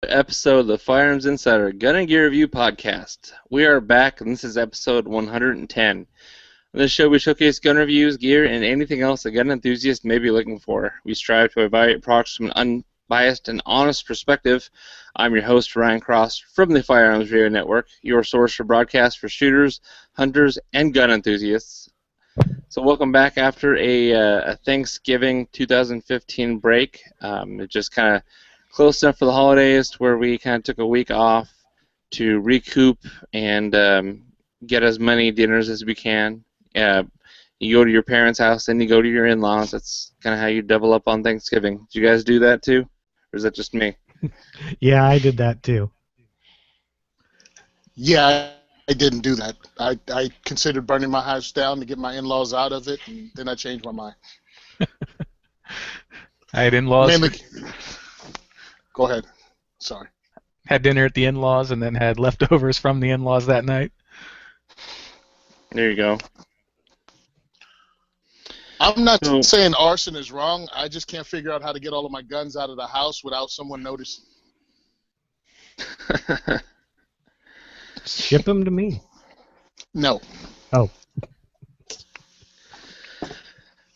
Episode of the Firearms Insider Gun and Gear Review Podcast. We are back, and this is episode 110. On this show, we showcase gun reviews, gear, and anything else a gun enthusiast may be looking for. We strive to evaluate products from an unbiased and honest perspective. I'm your host, Ryan Cross, from the Firearms Radio Network, your source for broadcasts for shooters, hunters, and gun enthusiasts. So welcome back after a Thanksgiving 2015 break. It just kind of close enough for the holidays to where we kind of took a week off to recoup and get as many dinners as we can. You go to your parents' house, then you go to your in-laws. That's kind of how you double up on Thanksgiving. Did you guys do that too, or is that just me? Yeah, I did that too. Yeah, I didn't do that. I considered burning my house down to get my in-laws out of it, and then I changed my mind. I had in-laws. Mainly, go ahead. Sorry. Had dinner at the in-laws and then had leftovers from the in-laws that night. There you go. I'm not saying arson is wrong. I just can't figure out how to get all of my guns out of the house without someone noticing. Ship them to me. No. Oh.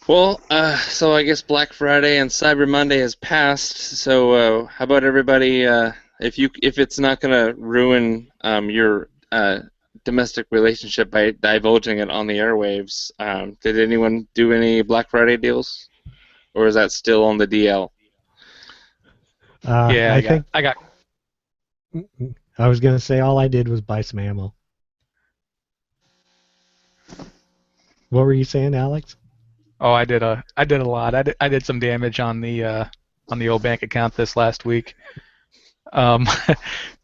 Well, so I guess Black Friday and Cyber Monday has passed. So how about everybody? If it's not going to ruin your domestic relationship by divulging it on the airwaves, did anyone do any Black Friday deals, or is that still on the DL? Yeah, I got. I was gonna say all I did was buy some ammo. What were you saying, Alex? Oh, I did a lot. I did some damage on the old bank account this last week.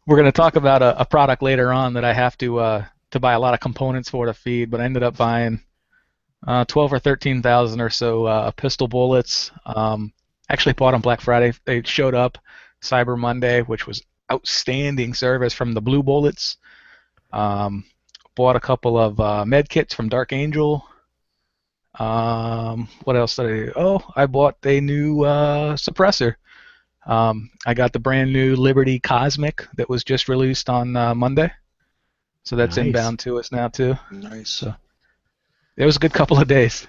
We're going to talk about a product later on that I have to buy a lot of components for to feed, but I ended up buying 12 or 13,000 or so pistol bullets. Actually bought on Black Friday. They showed up Cyber Monday, which was outstanding service from the Blue Bullets. Bought a couple of med kits from Dark Angel. What else did I do? Oh, I bought a new suppressor. I got the brand new Liberty Cosmic that was just released on Monday. So that's Nice. Inbound to us now too. Nice. So it was a good couple of days.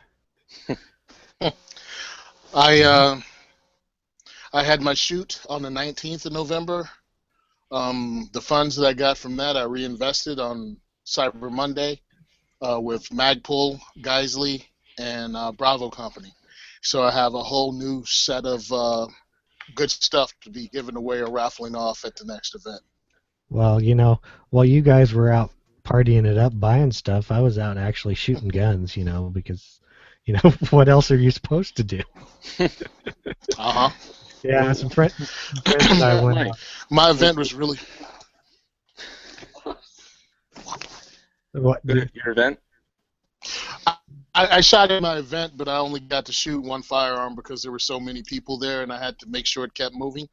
I had my shoot on the 19th of November. The funds that I got from that I reinvested on Cyber Monday with Magpul, Geisley, and Bravo Company. So I have a whole new set of good stuff to be given away or raffling off at the next event. Well, while you guys were out partying it up, buying stuff, I was out actually shooting guns, because, what else are you supposed to do? Uh-huh. Yeah, some friends and I went out. My event was really... What? Your event? I shot at my event, but I only got to shoot one firearm because there were so many people there, and I had to make sure it kept moving.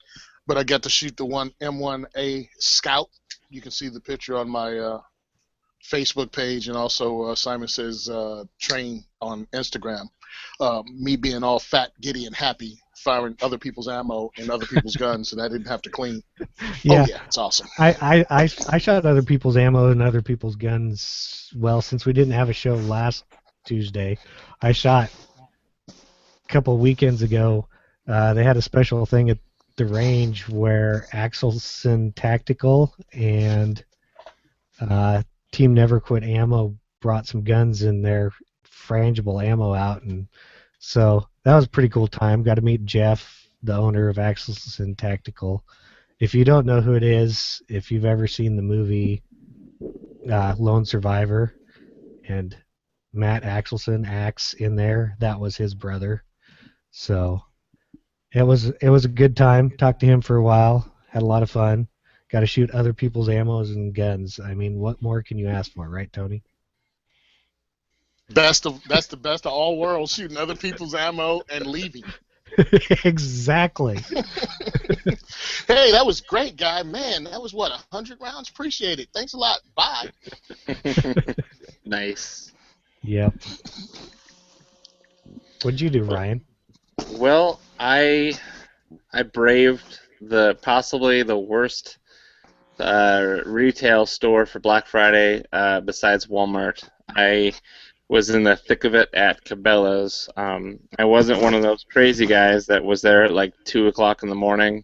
But I got to shoot the one M1A Scout. You can see the picture on my Facebook page, and also Simon Says Train on Instagram. Me being all fat, giddy, and happy, firing other people's ammo and other people's guns, and I didn't have to clean. Yeah. Oh, yeah, it's awesome. I shot other people's ammo and other people's guns. Well, since we didn't have a show last Tuesday, I shot a couple weekends ago. They had a special thing at the range where Axelson Tactical and Team Never Quit Ammo brought some guns in their frangible ammo out, and so that was a pretty cool time. Got to meet Jeff, the owner of Axelson Tactical. If you don't know who it is, if you've ever seen the movie Lone Survivor, and Matt Axelson, Axe in there, that was his brother. So it was a good time. Talked to him for a while. Had a lot of fun. Got to shoot other people's ammos and guns. I mean, what more can you ask for, right, Tony? That's the best of all worlds, shooting other people's ammo and leaving. Exactly. Hey, that was great, guy. Man, that was, 100 rounds? Appreciate it. Thanks a lot. Bye. Nice. Yep. What'd you do, Ryan? Well, I braved possibly the worst retail store for Black Friday besides Walmart. I was in the thick of it at Cabela's. I wasn't one of those crazy guys that was there at like 2 o'clock in the morning.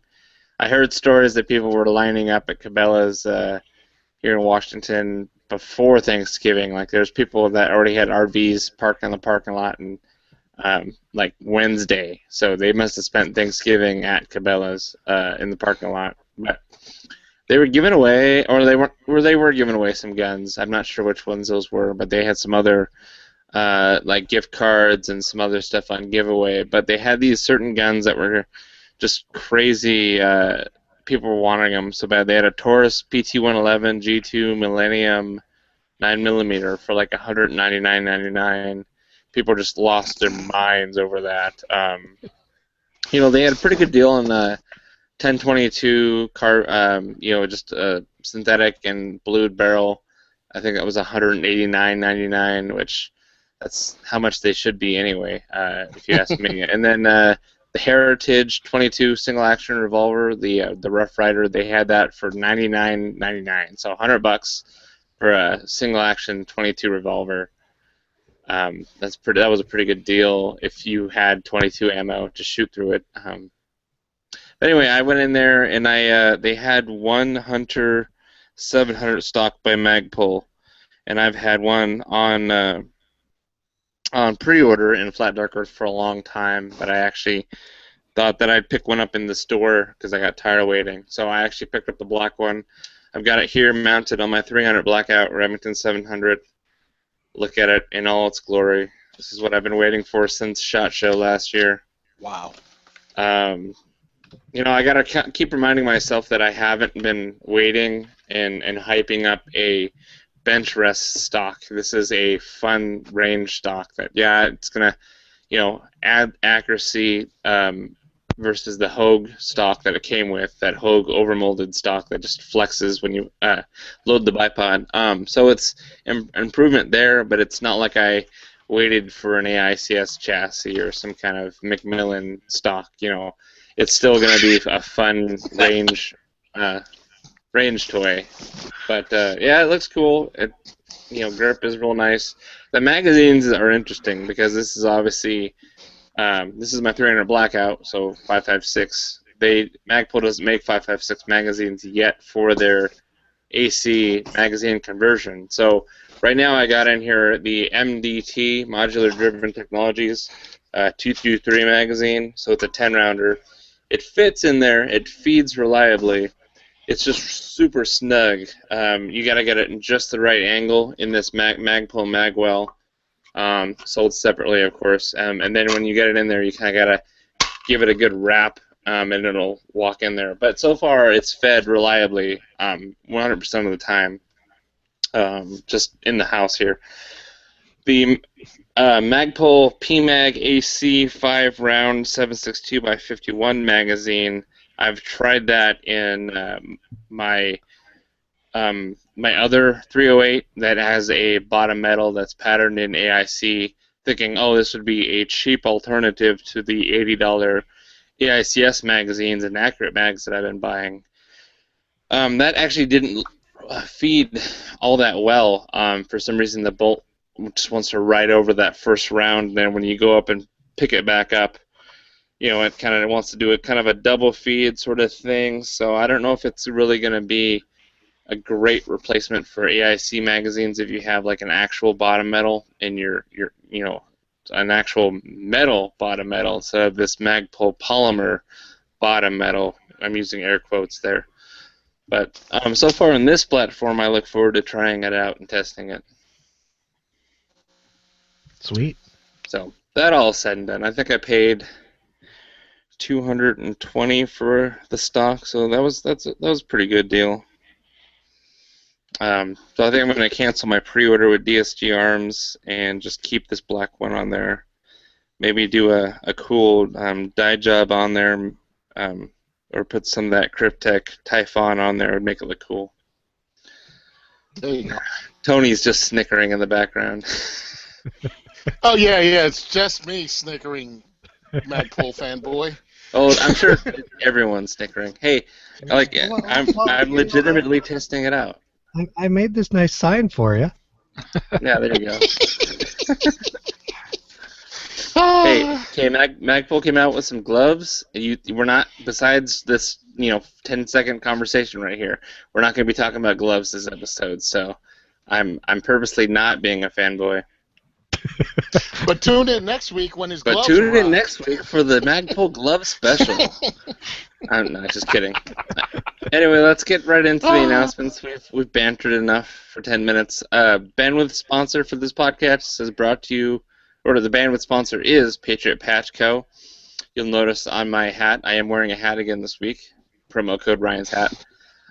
I heard stories that people were lining up at Cabela's here in Washington before Thanksgiving. Like there's people that already had RVs parked in the parking lot and like Wednesday, so they must have spent Thanksgiving at Cabela's in the parking lot. But they were giving away, or they were giving away some guns. I'm not sure which ones those were, but they had some other like gift cards and some other stuff on giveaway. But they had these certain guns that were just crazy. People were wanting them so bad. They had a Taurus PT-111 G2 Millennium 9mm for like $199.99. People just lost their minds over that. You know, they had a pretty good deal on 1022 just a synthetic and blued barrel. I think that was $189.99, which that's how much they should be anyway, if you ask me. And then the Heritage 22 single action revolver, the Rough Rider, they had that for $99.99, so $100 for a single action 22 revolver. That was a pretty good deal if you had 22 ammo to shoot through it. But anyway, I went in there and they had one Hunter 700 stock by Magpul, and I've had one on pre-order in Flat Dark Earth for a long time, but I actually thought that I'd pick one up in the store because I got tired of waiting. So I actually picked up the black one. I've got it here mounted on my 300 Blackout Remington 700. Look at it in all its glory. This is what I've been waiting for since SHOT Show last year. Wow. You know, I gotta keep reminding myself that I haven't been waiting and hyping up a bench rest stock. This is a fun range stock that, yeah, it's gonna, you know, add accuracy versus the Hogue stock that it came with, that Hogue overmolded stock that just flexes when you load the bipod. So it's an improvement there, but it's not like I waited for an AICS chassis or some kind of Macmillan stock. You know, it's still going to be a fun range toy. But yeah, it looks cool. Grip is real nice. The magazines are interesting because this is obviously this is my 300 Blackout, so 5.56. Magpul doesn't make 5.56 magazines yet for their AC magazine conversion. So right now I got in here the MDT, Modular Driven Technologies 223 magazine. So it's a 10-rounder. It fits in there. It feeds reliably. It's just super snug. You got to get it in just the right angle in this Magpul Magwell. Sold separately, of course. And then when you get it in there, you kind of got to give it a good wrap, and it'll walk in there. But so far, it's fed reliably 100% of the time, just in the house here. The Magpul PMag AC 5-round 7.62x51 magazine, I've tried that in my other 308 that has a bottom metal that's patterned in AIC, thinking, oh, this would be a cheap alternative to the $80 AICS magazines and accurate mags that I've been buying. That actually didn't feed all that well. For some reason, the bolt just wants to ride over that first round, and then when you go up and pick it back up, you know, it kind of wants to do a kind of a double feed sort of thing. So I don't know if it's really going to be a great replacement for AIC magazines if you have like an actual bottom metal in your an actual metal bottom metal instead of this Magpul polymer bottom metal. I'm using air quotes there. But so far in this platform, I look forward to trying it out and testing it. Sweet. So that all said and done, I think I paid $220 for the stock, so that was a pretty good deal. So I think I'm going to cancel my pre-order with DSG Arms and just keep this black one on there. Maybe do a cool dye job on there, or put some of that Cryptek Typhon on there. It would make it look cool. There you go. Tony's just snickering in the background. Oh, yeah, it's just me snickering, Magpul fanboy. Oh, I'm sure everyone's snickering. Hey, I'm legitimately testing it out. I made this nice sign for you. Yeah, there you go. Hey, Magpul came out with some gloves. We're not, besides this, 10-second conversation right here, we're not going to be talking about gloves this episode. So, I'm purposely not being a fanboy. But tune in next week when his gloves But tune arrive. in next week for the Magpul glove special. I'm not just kidding. Anyway, let's get right into the announcements. We've bantered enough for 10 minutes. Bandwidth sponsor for this podcast is brought to you, or the bandwidth sponsor is Patriot Patch Co. You'll notice on my hat, I am wearing a hat again this week. Promo code Ryan's hat.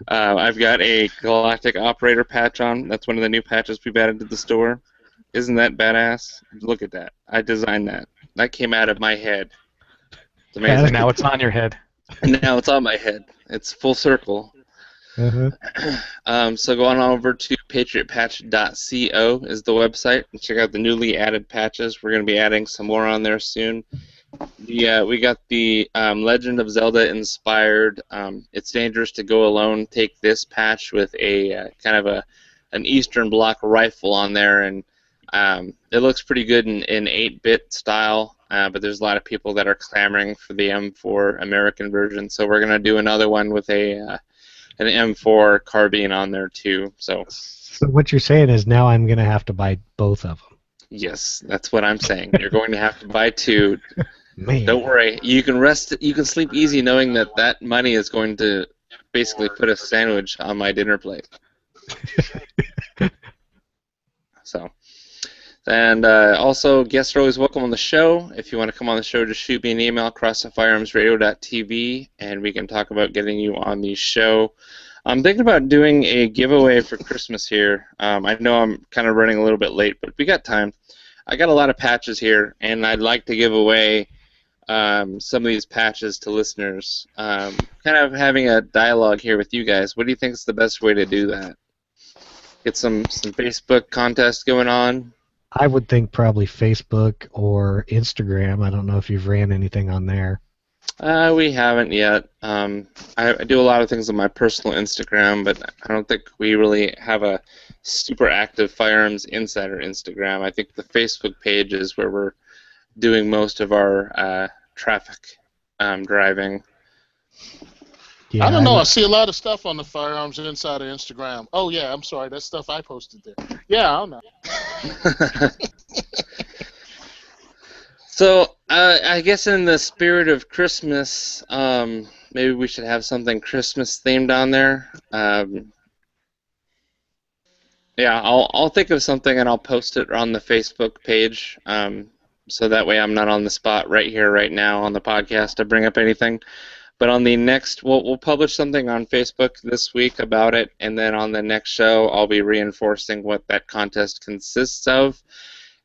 I've got a Galactic Operator patch on. That's one of the new patches we've added to the store. Isn't that badass? Look at that. I designed that. That came out of my head. It's amazing. And now it's on your head. Now it's on my head. It's full circle. Uh-huh. So go on over to patriotpatch.co is the website and check out the newly added patches. We're going to be adding some more on there soon. We got the Legend of Zelda inspired It's Dangerous to Go Alone. Take this patch with a kind of an Eastern Bloc rifle on there, and it looks pretty good in 8-bit style, but there's a lot of people that are clamoring for the M4 American version, so we're going to do another one with an M4 carbine on there too. So what you're saying is now I'm going to have to buy both of them. Yes, that's what I'm saying. You're going to have to buy 2. Man. Don't worry. You can rest. You can sleep easy knowing that money is going to basically put a sandwich on my dinner plate. So, and also, guests are always welcome on the show. If you want to come on the show, just shoot me an email across at firearmsradio.tv, and we can talk about getting you on the show. I'm thinking about doing a giveaway for Christmas here. I know I'm kind of running a little bit late, but we got time. I got a lot of patches here, and I'd like to give away some of these patches to listeners. Kind of having a dialogue here with you guys. What do you think is the best way to do that? Get some Facebook contests going on? I would think probably Facebook or Instagram. I don't know if you've ran anything on there. We haven't yet. I do a lot of things on my personal Instagram, but I don't think we really have a super active Firearms Insider Instagram. I think the Facebook page is where we're doing most of our traffic driving. Yeah, I don't know. I see a lot of stuff on the Firearms Insider Instagram. Oh, yeah, I'm sorry. That's stuff I posted there. Yeah, I don't know. So, I guess in the spirit of Christmas, maybe we should have something Christmas-themed on there. Yeah, I'll think of something and I'll post it on the Facebook page, so that way I'm not on the spot right here, right now on the podcast to bring up anything. But on the next, we'll publish something on Facebook this week about it, and then on the next show I'll be reinforcing what that contest consists of.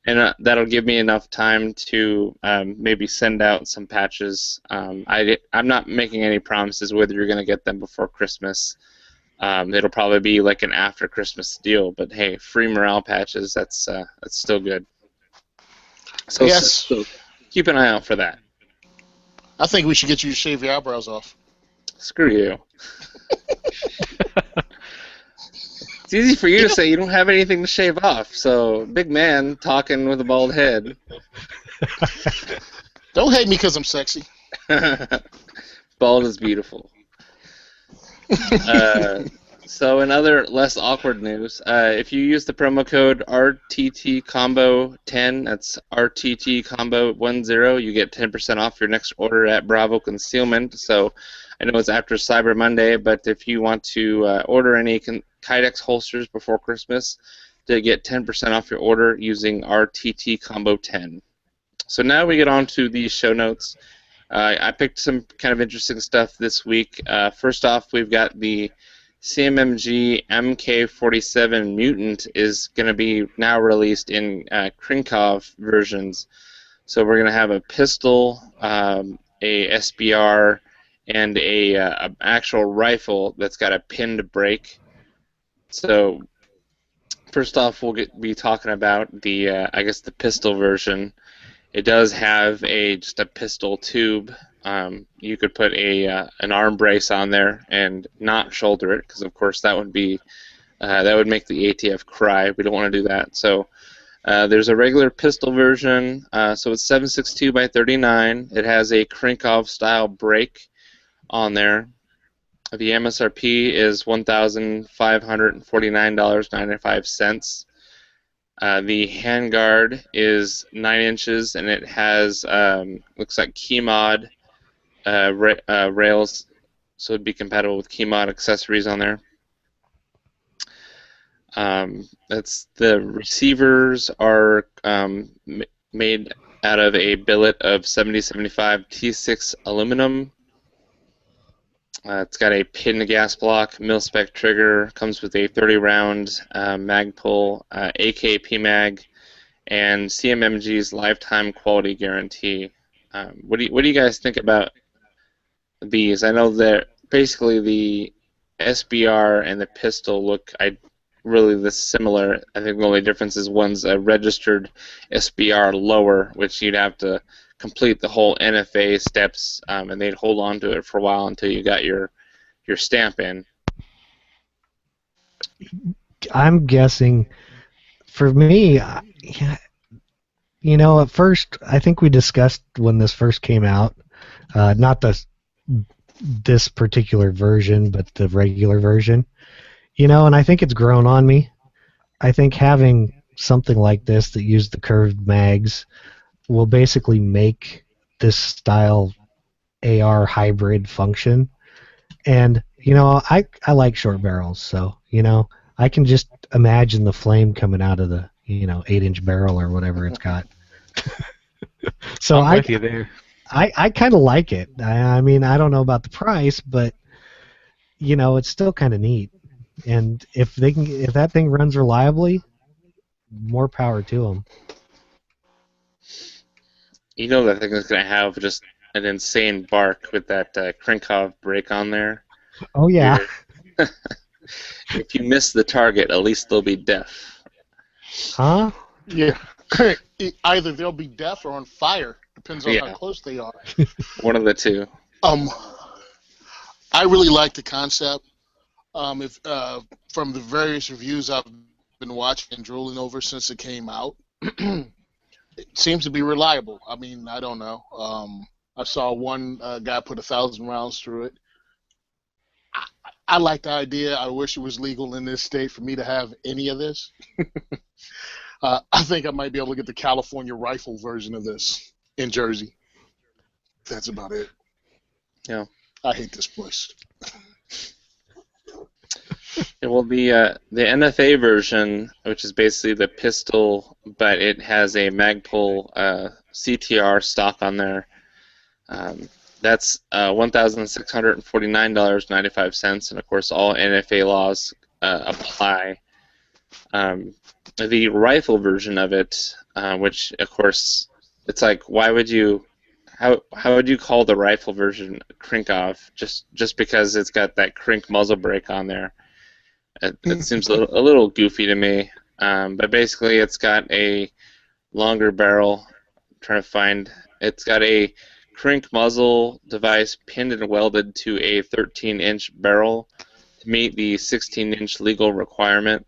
And that'll give me enough time to maybe send out some patches. I'm not making any promises whether you're going to get them before Christmas. It'll probably be like an after Christmas deal. But hey, free morale patches, that's still good. So, Yes. So keep an eye out for that. I think we should get you to shave your eyebrows off. Screw you. It's easy for you to say you don't have anything to shave off, so big man talking with a bald head. Don't hate me because I'm sexy. Bald is beautiful. So in other less awkward news, if you use the promo code RTTCombo10, that's RTTCombo10, you get 10% off your next order at Bravo Concealment. So I know it's after Cyber Monday, but if you want to order any Kydex holsters before Christmas, to get 10% off your order using RTTCombo10. So now we get on to the show notes. I picked some kind of interesting stuff this week. First off, we've got the CMMG MK47 Mutant is going to be now released in Krinkov versions. So we're going to have a pistol, a SBR, and a actual rifle that's got a pinned break. So first off, we'll be talking about the I guess the pistol version. It does have just a pistol tube You could put an arm brace on there and not shoulder it, because of course that would make the ATF cry. We don't want to do that. So there's a regular pistol version. So it's 7.62 by 39. It has a Krinkov style brake on there. The MSRP is $1,549.95. The handguard is 9 inches, and it has looks like key mod rails, so it'd be compatible with key mod accessories on there. The receivers are made out of a billet of 7075 T6 aluminum. It's got a pin gas block, mil-spec trigger, comes with a 30-round mag pull, AK PMag, and CMMG's lifetime quality guarantee. What do you guys think about these? I know that basically the SBR and the pistol look really similar. I think the only difference is one's a registered SBR lower, which you'd have to complete the whole NFA steps, and they'd hold on to it for a while until you got your stamp in. I'm guessing, for me, at first, I think we discussed when this first came out, not this particular version, but the regular version, and I think it's grown on me. I think having something like this that used the curved mags will basically make this style AR hybrid function. And, I like short barrels, so, I can just imagine the flame coming out of the, 8-inch barrel or whatever it's got. So I'm with you there. I kind of like it. I mean, I don't know about the price, but, it's still kind of neat. And if that thing runs reliably, more power to them. That thing is going to have just an insane bark with that Krinkov brake on there. Oh, yeah. If you miss the target, at least they'll be deaf. Huh? Yeah. Either they'll be deaf or on fire. Depends on how close they are. One of the two. I really like the concept. If from the various reviews I've been watching and drooling over since it came out, it seems to be reliable. I mean, I don't know. I saw one guy put 1,000 rounds through it. I like the idea. I wish it was legal in this state for me to have any of this. I think I might be able to get the California rifle version of this in Jersey. That's about it. Yeah. I hate this place. Yeah, well, the NFA version, which is basically the pistol, but it has a Magpul CTR stock on there. That's $1,649.95, and of course, all NFA laws apply. The rifle version of it, which of course, it's like, why would you? How would you call the rifle version Krinkov? Just because it's got that Krink muzzle brake on there? It seems a little goofy to me. But basically, it's got a longer barrel. I'm trying to find. It's got a Krink muzzle device pinned and welded to a 13-inch barrel to meet the 16-inch legal requirement.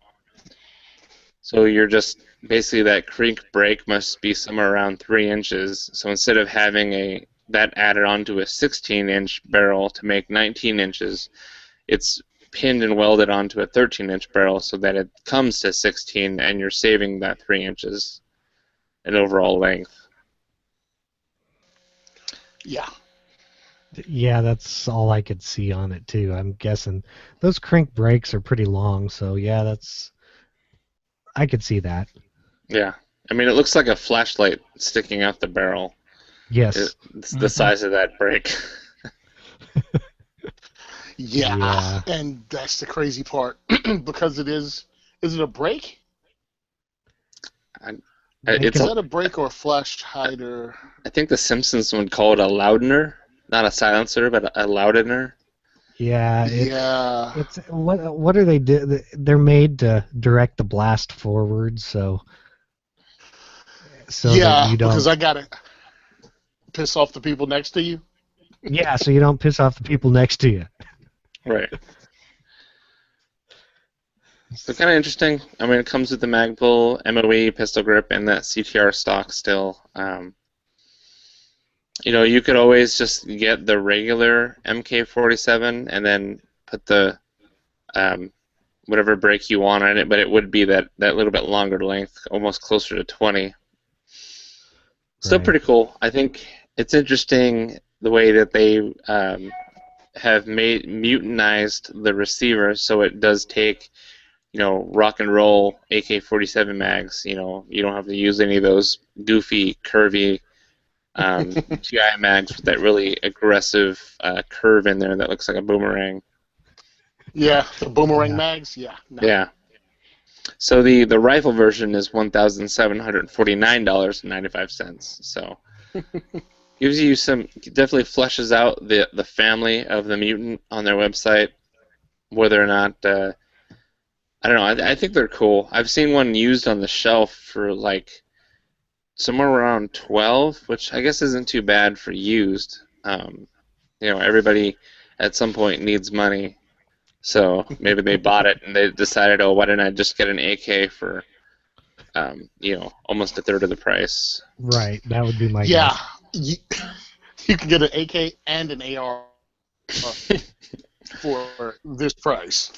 So you're just basically that Krink brake must be somewhere around 3 inches. So instead of having that added onto a 16-inch barrel to make 19 inches, it's pinned and welded onto a 13-inch barrel so that it comes to 16, and you're saving that 3 inches in overall length. Yeah. Yeah, that's all I could see on it too. I'm guessing those Krink brakes are pretty long, so yeah, I could see that. Yeah, I mean, it looks like a flashlight sticking out the barrel. Yes. It's the size of that brake. Yeah, and that's the crazy part because is it a brake? Is that a brake or a flash hider? I think the Simpsons would call it a loudener, not a silencer, but a loudener. Yeah. Yeah. It's what are they do? They're made to direct the blast forward, so yeah, that you don't. Because I gotta piss off the people next to you. Yeah, so you don't piss off the people next to you. Right. So kind of interesting. I mean, it comes with the Magpul, MOE, pistol grip, and that CTR stock still. You could always just get the regular MK47 and then put the whatever brake you want on it, but it would be that little bit longer length, almost closer to 20. Still Right. pretty cool. I think it's interesting the way that they have mutinized the receiver, so it does take, rock and roll AK-47 mags. You don't have to use any of those goofy, curvy GI mags with that really aggressive curve in there that looks like a boomerang. Yeah, the boomerang Yeah. mags. Yeah. No. Yeah. So the rifle version is $1,749.95. So gives you definitely fleshes out the family of the mutant on their website. Whether or not I don't know, I think they're cool. I've seen one used on the shelf for like somewhere around 12, which I guess isn't too bad for used. Everybody at some point needs money. So maybe they bought it and they decided, oh, why didn't I just get an AK for, almost a third of the price? Right, that would be my Yeah, guess. you can get an AK and an AR for this price.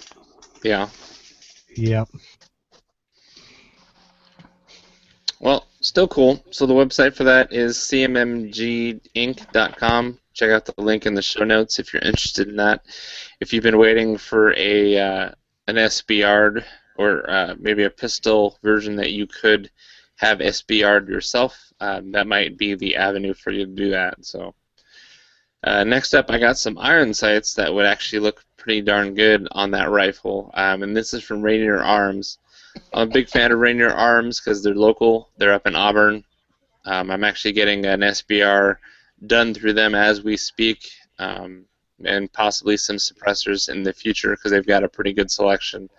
Yeah. Yep. Well, still cool. So the website for that is cmmginc.com. Check out the link in the show notes if you're interested in that. If you've been waiting for an SBR or maybe a pistol version that you could have SBR'd yourself, that might be the avenue for you to do that. So next up, I got some iron sights that would actually look pretty darn good on that rifle, and this is from Rainier Arms. I'm a big fan of Rainier Arms because they're local. They're up in Auburn. I'm actually getting an SBR done through them as we speak, and possibly some suppressors in the future because they've got a pretty good selection.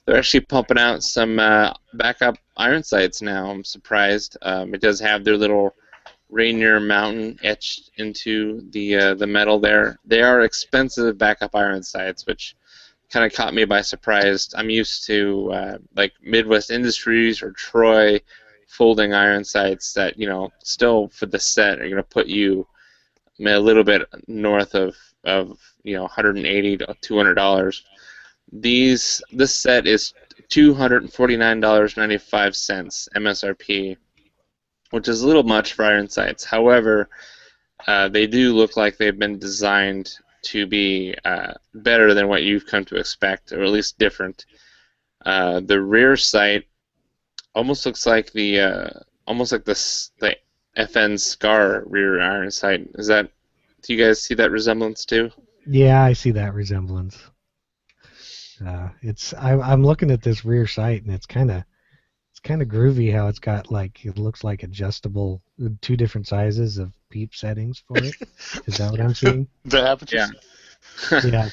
They're actually pumping out some backup iron sights now. I'm surprised. It does have their little Rainier Mountain etched into the metal there. They are expensive backup iron sights, which kind of caught me by surprise. I'm used to like Midwest Industries or Troy folding iron sights that still for the set are going to put you a little bit north of $180 to $200. This set is $249.95 MSRP, which is a little much for iron sights. However, they do look like they've been designed to be better than what you've come to expect, or at least different. The rear sight almost looks like the FN Scar rear iron sight. Do you guys see that resemblance too? Yeah, I see that resemblance. I'm looking at this rear sight and it's kind of groovy how it's got it looks like adjustable, two different sizes of peep settings for it. Is that what I'm seeing? The aperture. Yeah. Yeah.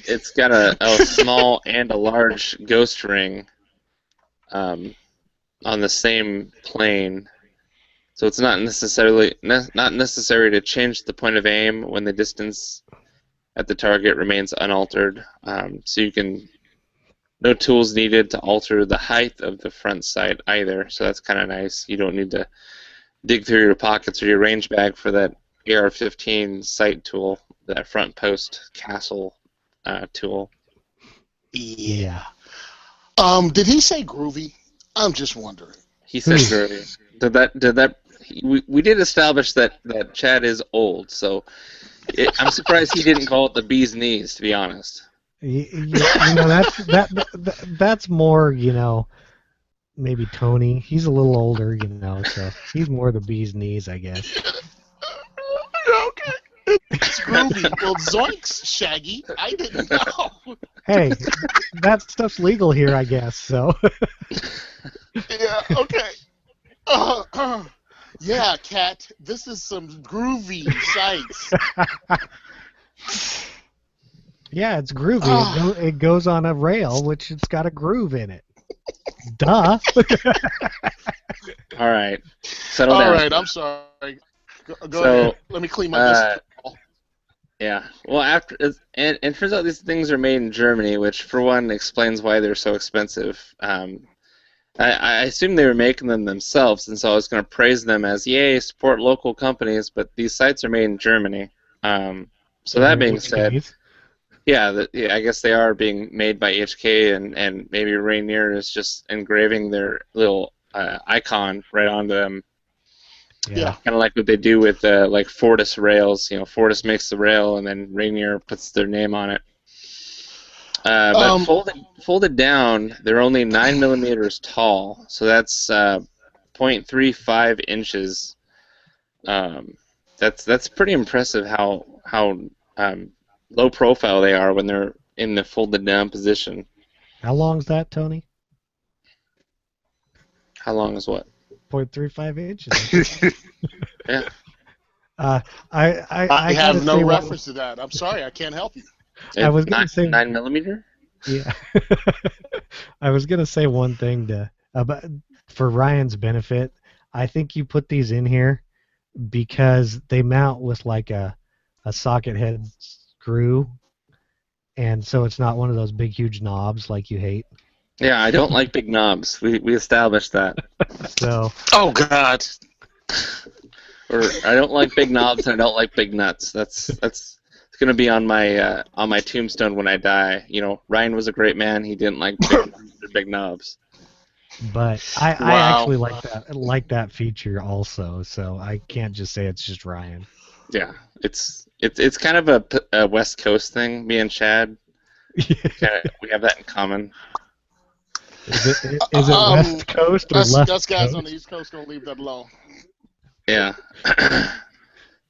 It's got a small and a large ghost ring on the same plane, so it's not necessary to change the point of aim when the distance at the target remains unaltered. So you can, no tools needed to alter the height of the front sight either. So that's kind of nice. You don't need to dig through your pockets or your range bag for that AR-15 sight tool, that front post castle tool. Yeah. Did he say groovy? I'm just wondering. He said groovy. We did establish that Chad is old, so I'm surprised he didn't call it the bee's knees, to be honest. That's more, maybe Tony. He's a little older, so he's more the bee's knees, I guess. Okay. It's groovy. Well, zoinks, Shaggy. I didn't know. Hey, that stuff's legal here, I guess, so. Yeah, okay. Yeah, Cat, this is some groovy sights. Yeah, it's groovy. It goes on a rail, which it's got a groove in it. Duh. All right. Settle down. All right, I'm sorry. Go ahead. Let me clean my disc. Yeah. Well, and it turns out these things are made in Germany, which for one explains why they're so expensive. I assume they were making them themselves, and so I was going to praise them as, yay, support local companies, but these sites are made in Germany. So that They're being said, HKs. yeah, I guess they are being made by HK, and maybe Rainier is just engraving their little icon right onto them. Yeah. Kind of like what they do with like Fortis rails. Fortis makes the rail, and then Rainier puts their name on it. But folded down, they're only 9 millimeters tall, so that's 0.35 inches. That's pretty impressive how low profile they are when they're in the folded down position. How long's that, Tony? How long is what? 0.35 inches. Yeah. I gotta have no say reference to that. I'm sorry, I can't help you. I was gonna say 9 millimeter. Yeah. I was gonna say one thing for Ryan's benefit. I think you put these in here because they mount with like a socket head screw, and so it's not one of those big huge knobs like you hate. Yeah, I don't like big knobs. We established that. So Oh God. Or I don't like big knobs and I don't like big nuts. That's gonna be on my tombstone when I die. Ryan was a great man. He didn't like big knobs. but I Wow. actually like that feature also. So I can't just say it's just Ryan. Yeah, it's kind of a West Coast thing. Me and Chad, we have that in common. Is it West Coast or left Us guys Coast? on the East Coast gonna leave that alone. Yeah.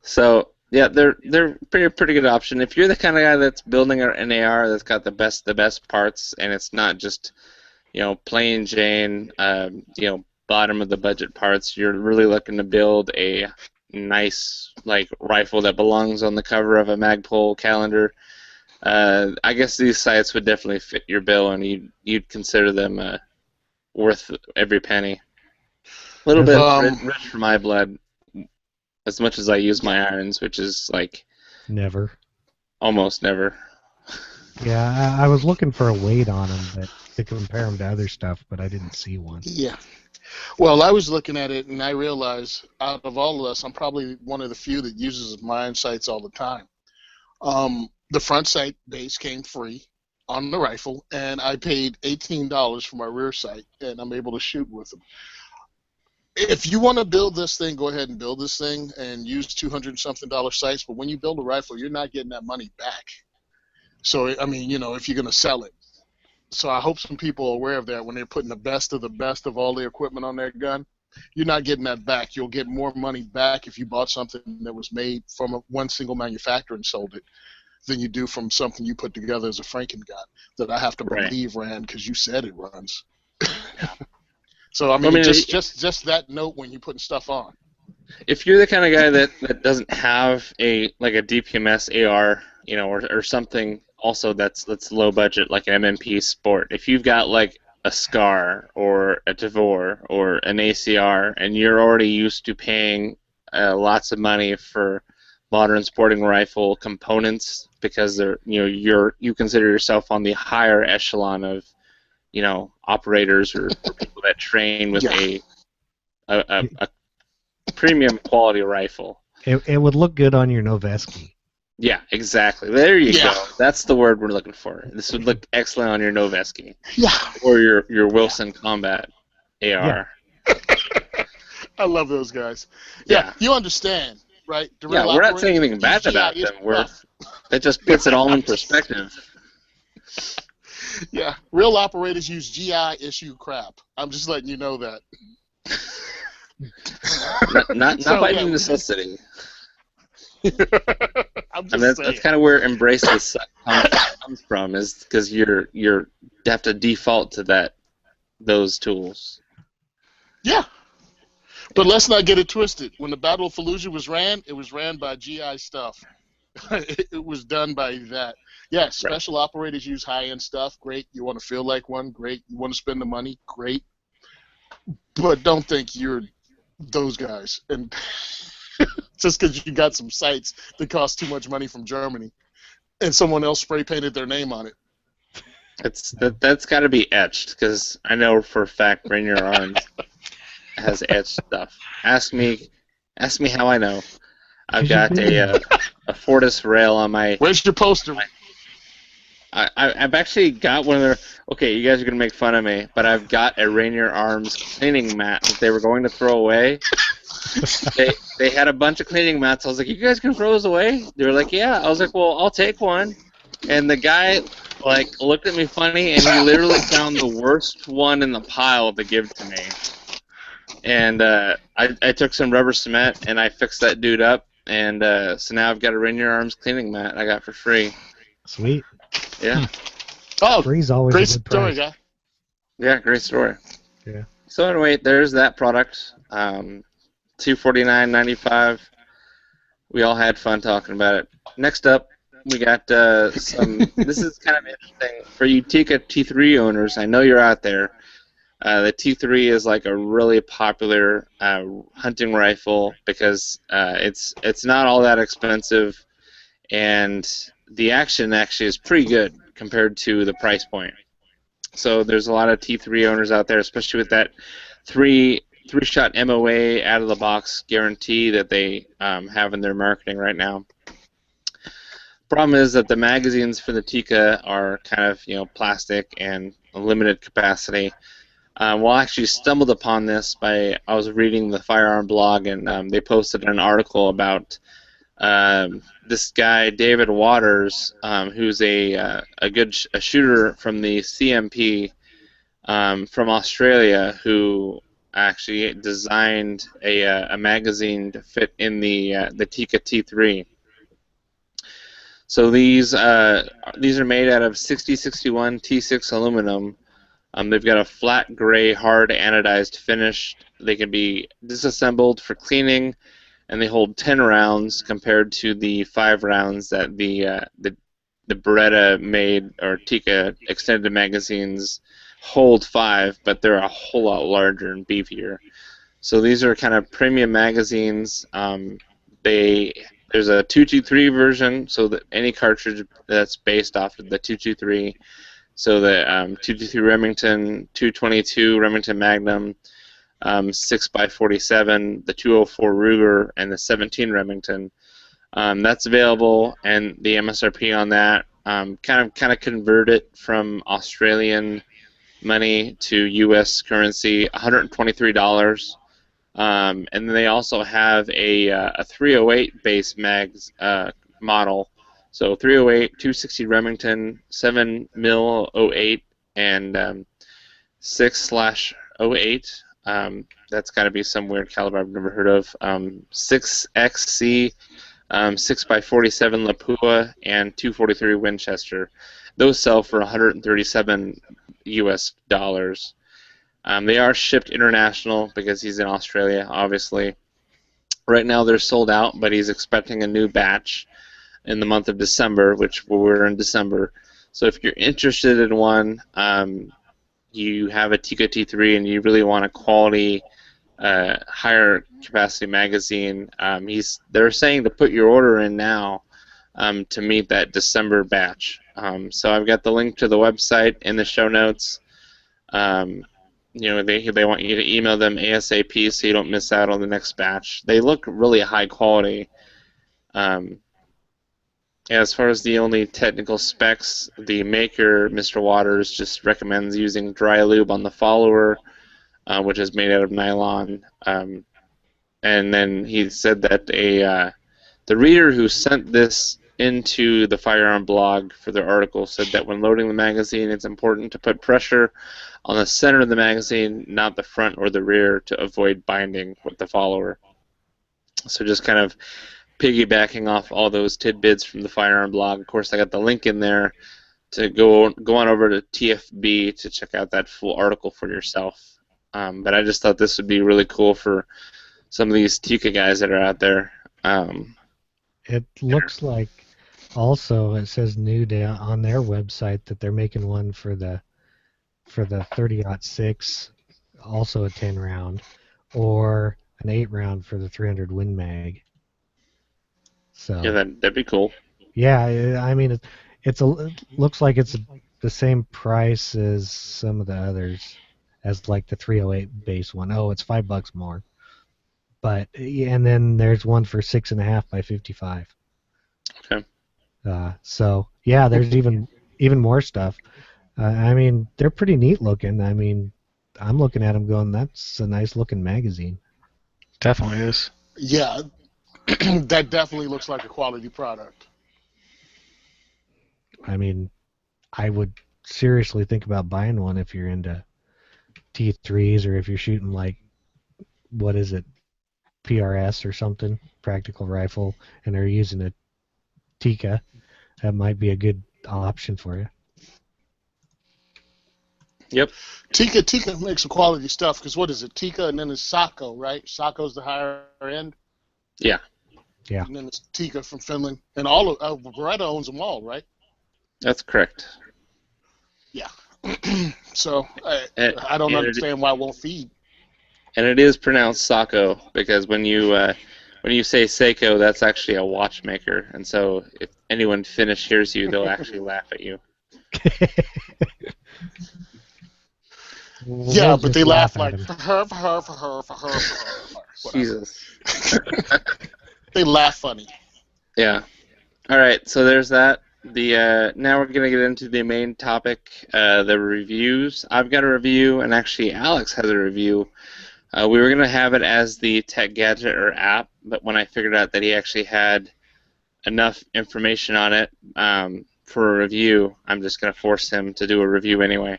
So yeah, they're pretty good option. If you're the kind of guy that's building an AR that's got the best parts, and it's not just plain Jane bottom of the budget parts. You're really looking to build a nice rifle that belongs on the cover of a Magpul calendar. I guess these sites would definitely fit your bill, and you'd consider them worth every penny. A little bit rich for my blood, as much as I use my irons, which is Never. Almost never. Yeah, I was looking for a weight on them to compare them to other stuff, but I didn't see one. Yeah. Well, I was looking at it, and I realized out of all of us, I'm probably one of the few that uses my iron sights all the time. The front sight base came free on the rifle, and I paid $18 for my rear sight, and I'm able to shoot with them. If you want to build this thing, go ahead and build this thing and use $200-something sights, but when you build a rifle, you're not getting that money back. So, I mean, if you're going to sell it. So I hope some people are aware of that when they're putting the best of all the equipment on their gun. You're not getting that back. You'll get more money back if you bought something that was made from one single manufacturer and sold it than you do from something you put together as a Franken gun that I have to believe ran because you said it runs. So, I mean, just that note when you're putting stuff on. If you're the kind of guy that doesn't have a DPMS AR, or something also that's low budget, like an MMP Sport, if you've got a SCAR or a Tavor or an ACR, and you're already used to paying lots of money for modern sporting rifle components because they're you consider yourself on the higher echelon of operators or people that train with a premium quality rifle. It would look good on your Noveski. Yeah, exactly. There you go. That's the word we're looking for. This would look excellent on your Noveski. Yeah. Or your Wilson Combat AR. Yeah. I love those guys. Yeah, you understand, right? We're not saying anything bad about them. That just puts it all in perspective. Yeah, real operators use GI issue crap. I'm just letting you know that. not by necessity. That's kind of where embrace this comes from, is because you have to default to those tools. Yeah, but let's not get it twisted. When the Battle of Fallujah was ran, it was ran by GI stuff. It was done by that. Yeah, special operators use high-end stuff. Great. You want to feel like one? Great. You want to spend the money? Great. But don't think you're those guys. And just because you got some sights that cost too much money from Germany, and someone else spray painted their name on it. That's got to be etched, because I know for a fact Rainier Arms has etched stuff. Ask me how I know. I've got a Fortis rail on my. Where's your poster? I've actually got one of their. Okay, you guys are gonna make fun of me, but I've got a Rainier Arms cleaning mat that they were going to throw away. They had a bunch of cleaning mats. I was like, "You guys can throw those away?" They were like, "Yeah." I was like, "Well, I'll take one." And the guy looked at me funny, and he literally found the worst one in the pile to give to me. And I took some rubber cement and I fixed that dude up, and so now I've got a Rainier Arms cleaning mat I got for free. Sweet. Yeah. Oh, Free's always great a good story, price. guy. Yeah, great story. Yeah. So anyway, there's that product. $249.95. We all had fun talking about it. Next up, we got some. This is kind of interesting for you Tika T3 owners. I know you're out there. The T3 is like a really popular hunting rifle because it's not all that expensive, and the action actually is pretty good compared to the price point. So there's a lot of T3 owners out there, especially with that three-shot MOA out of the box guarantee that they have in their marketing right now. Problem is that the magazines for the Tika are kind of plastic and a limited capacity. Well, I actually stumbled upon this I was reading the Firearm blog, and they posted an article about this guy David Waters, who's a shooter from the CMP from Australia, who actually designed a magazine to fit in the Tika T3. So these are made out of 6061 T6 aluminum. They've got a flat gray hard anodized finish. They can be disassembled for cleaning, and they hold 10 rounds compared to the 5 rounds that the Beretta made, or Tika extended magazines hold 5, but they're a whole lot larger and beefier. So these are kind of premium magazines. There's a 223 version, so that any cartridge that's based off of the 223. So the 223 Remington, 222 Remington Magnum, 6x47, the 204 Ruger, and the 17 Remington. That's available, and the MSRP on that kind of convert it from Australian money to U.S. currency, $123. And then they also have a 308 base mags model. So 308, 260 Remington, 7mm 08, and 6/08. That's got to be some weird caliber I've never heard of. 6XC, 6x47 Lapua, and 243 Winchester. Those sell for $137 US. They are shipped international because he's in Australia, obviously. Right now they're sold out, but he's expecting a new batch in the month of December, which we're in December. So if you're interested in one, you have a Tika T3 and you really want a quality, higher capacity magazine, they're saying to put your order in now to meet that December batch. So I've got the link to the website in the show notes. They want you to email them ASAP so you don't miss out on the next batch. They look really high quality. As far as the only technical specs, the maker, Mr. Waters, just recommends using dry lube on the follower, which is made out of nylon. And then he said that the reader who sent this into the Firearm blog for their article said that when loading the magazine, it's important to put pressure on the center of the magazine, not the front or the rear, to avoid binding with the follower. So just kind of piggybacking off all those tidbits from the Firearm blog. Of course, I got the link in there to go on over to TFB to check out that full article for yourself. But I just thought this would be really cool for some of these Tika guys that are out there. It looks like also it says new on their website that they're making one for the 30-06, also a 10 round, or an 8 round for the 300 Win Mag. So Yeah, that'd be cool. yeah, I mean it looks like it's the same price as some of the others, as like the 308 base one. Oh, it's $5 more. But and then there's one for 6.5 by 55. Okay. So yeah, there's even more stuff. I mean, they're pretty neat looking. I mean, I'm looking at them going, that's a nice looking magazine. Definitely is. Yeah, that definitely looks like a quality product. I mean, I would seriously think about buying one if you're into T3s or if you're shooting like, what is it, PRS or something, practical rifle, and they're using a Tikka. That might be a good option for you. Yep. Tikka makes some quality stuff because what is it? Tikka and then it's Sako, right? Sako's the higher end. Yeah. Yeah. And then it's Tikka from Finland, and all of Beretta owns them all, right? That's correct. Yeah. So I don't understand why it won't feed. And it is pronounced Sako because when you say Seiko, that's actually a watchmaker, and so if anyone Finnish hears you, they'll actually laugh at you. Yeah, but they laugh like him. for her. Jesus. They laugh funny. Yeah. All right. So there's that. Now we're gonna get into the main topic, the reviews. I've got a review, and actually Alex has a review. We were gonna have it as the Tech Gadget or app, but when I figured out that he actually had enough information on it for a review, I'm just gonna force him to do a review anyway.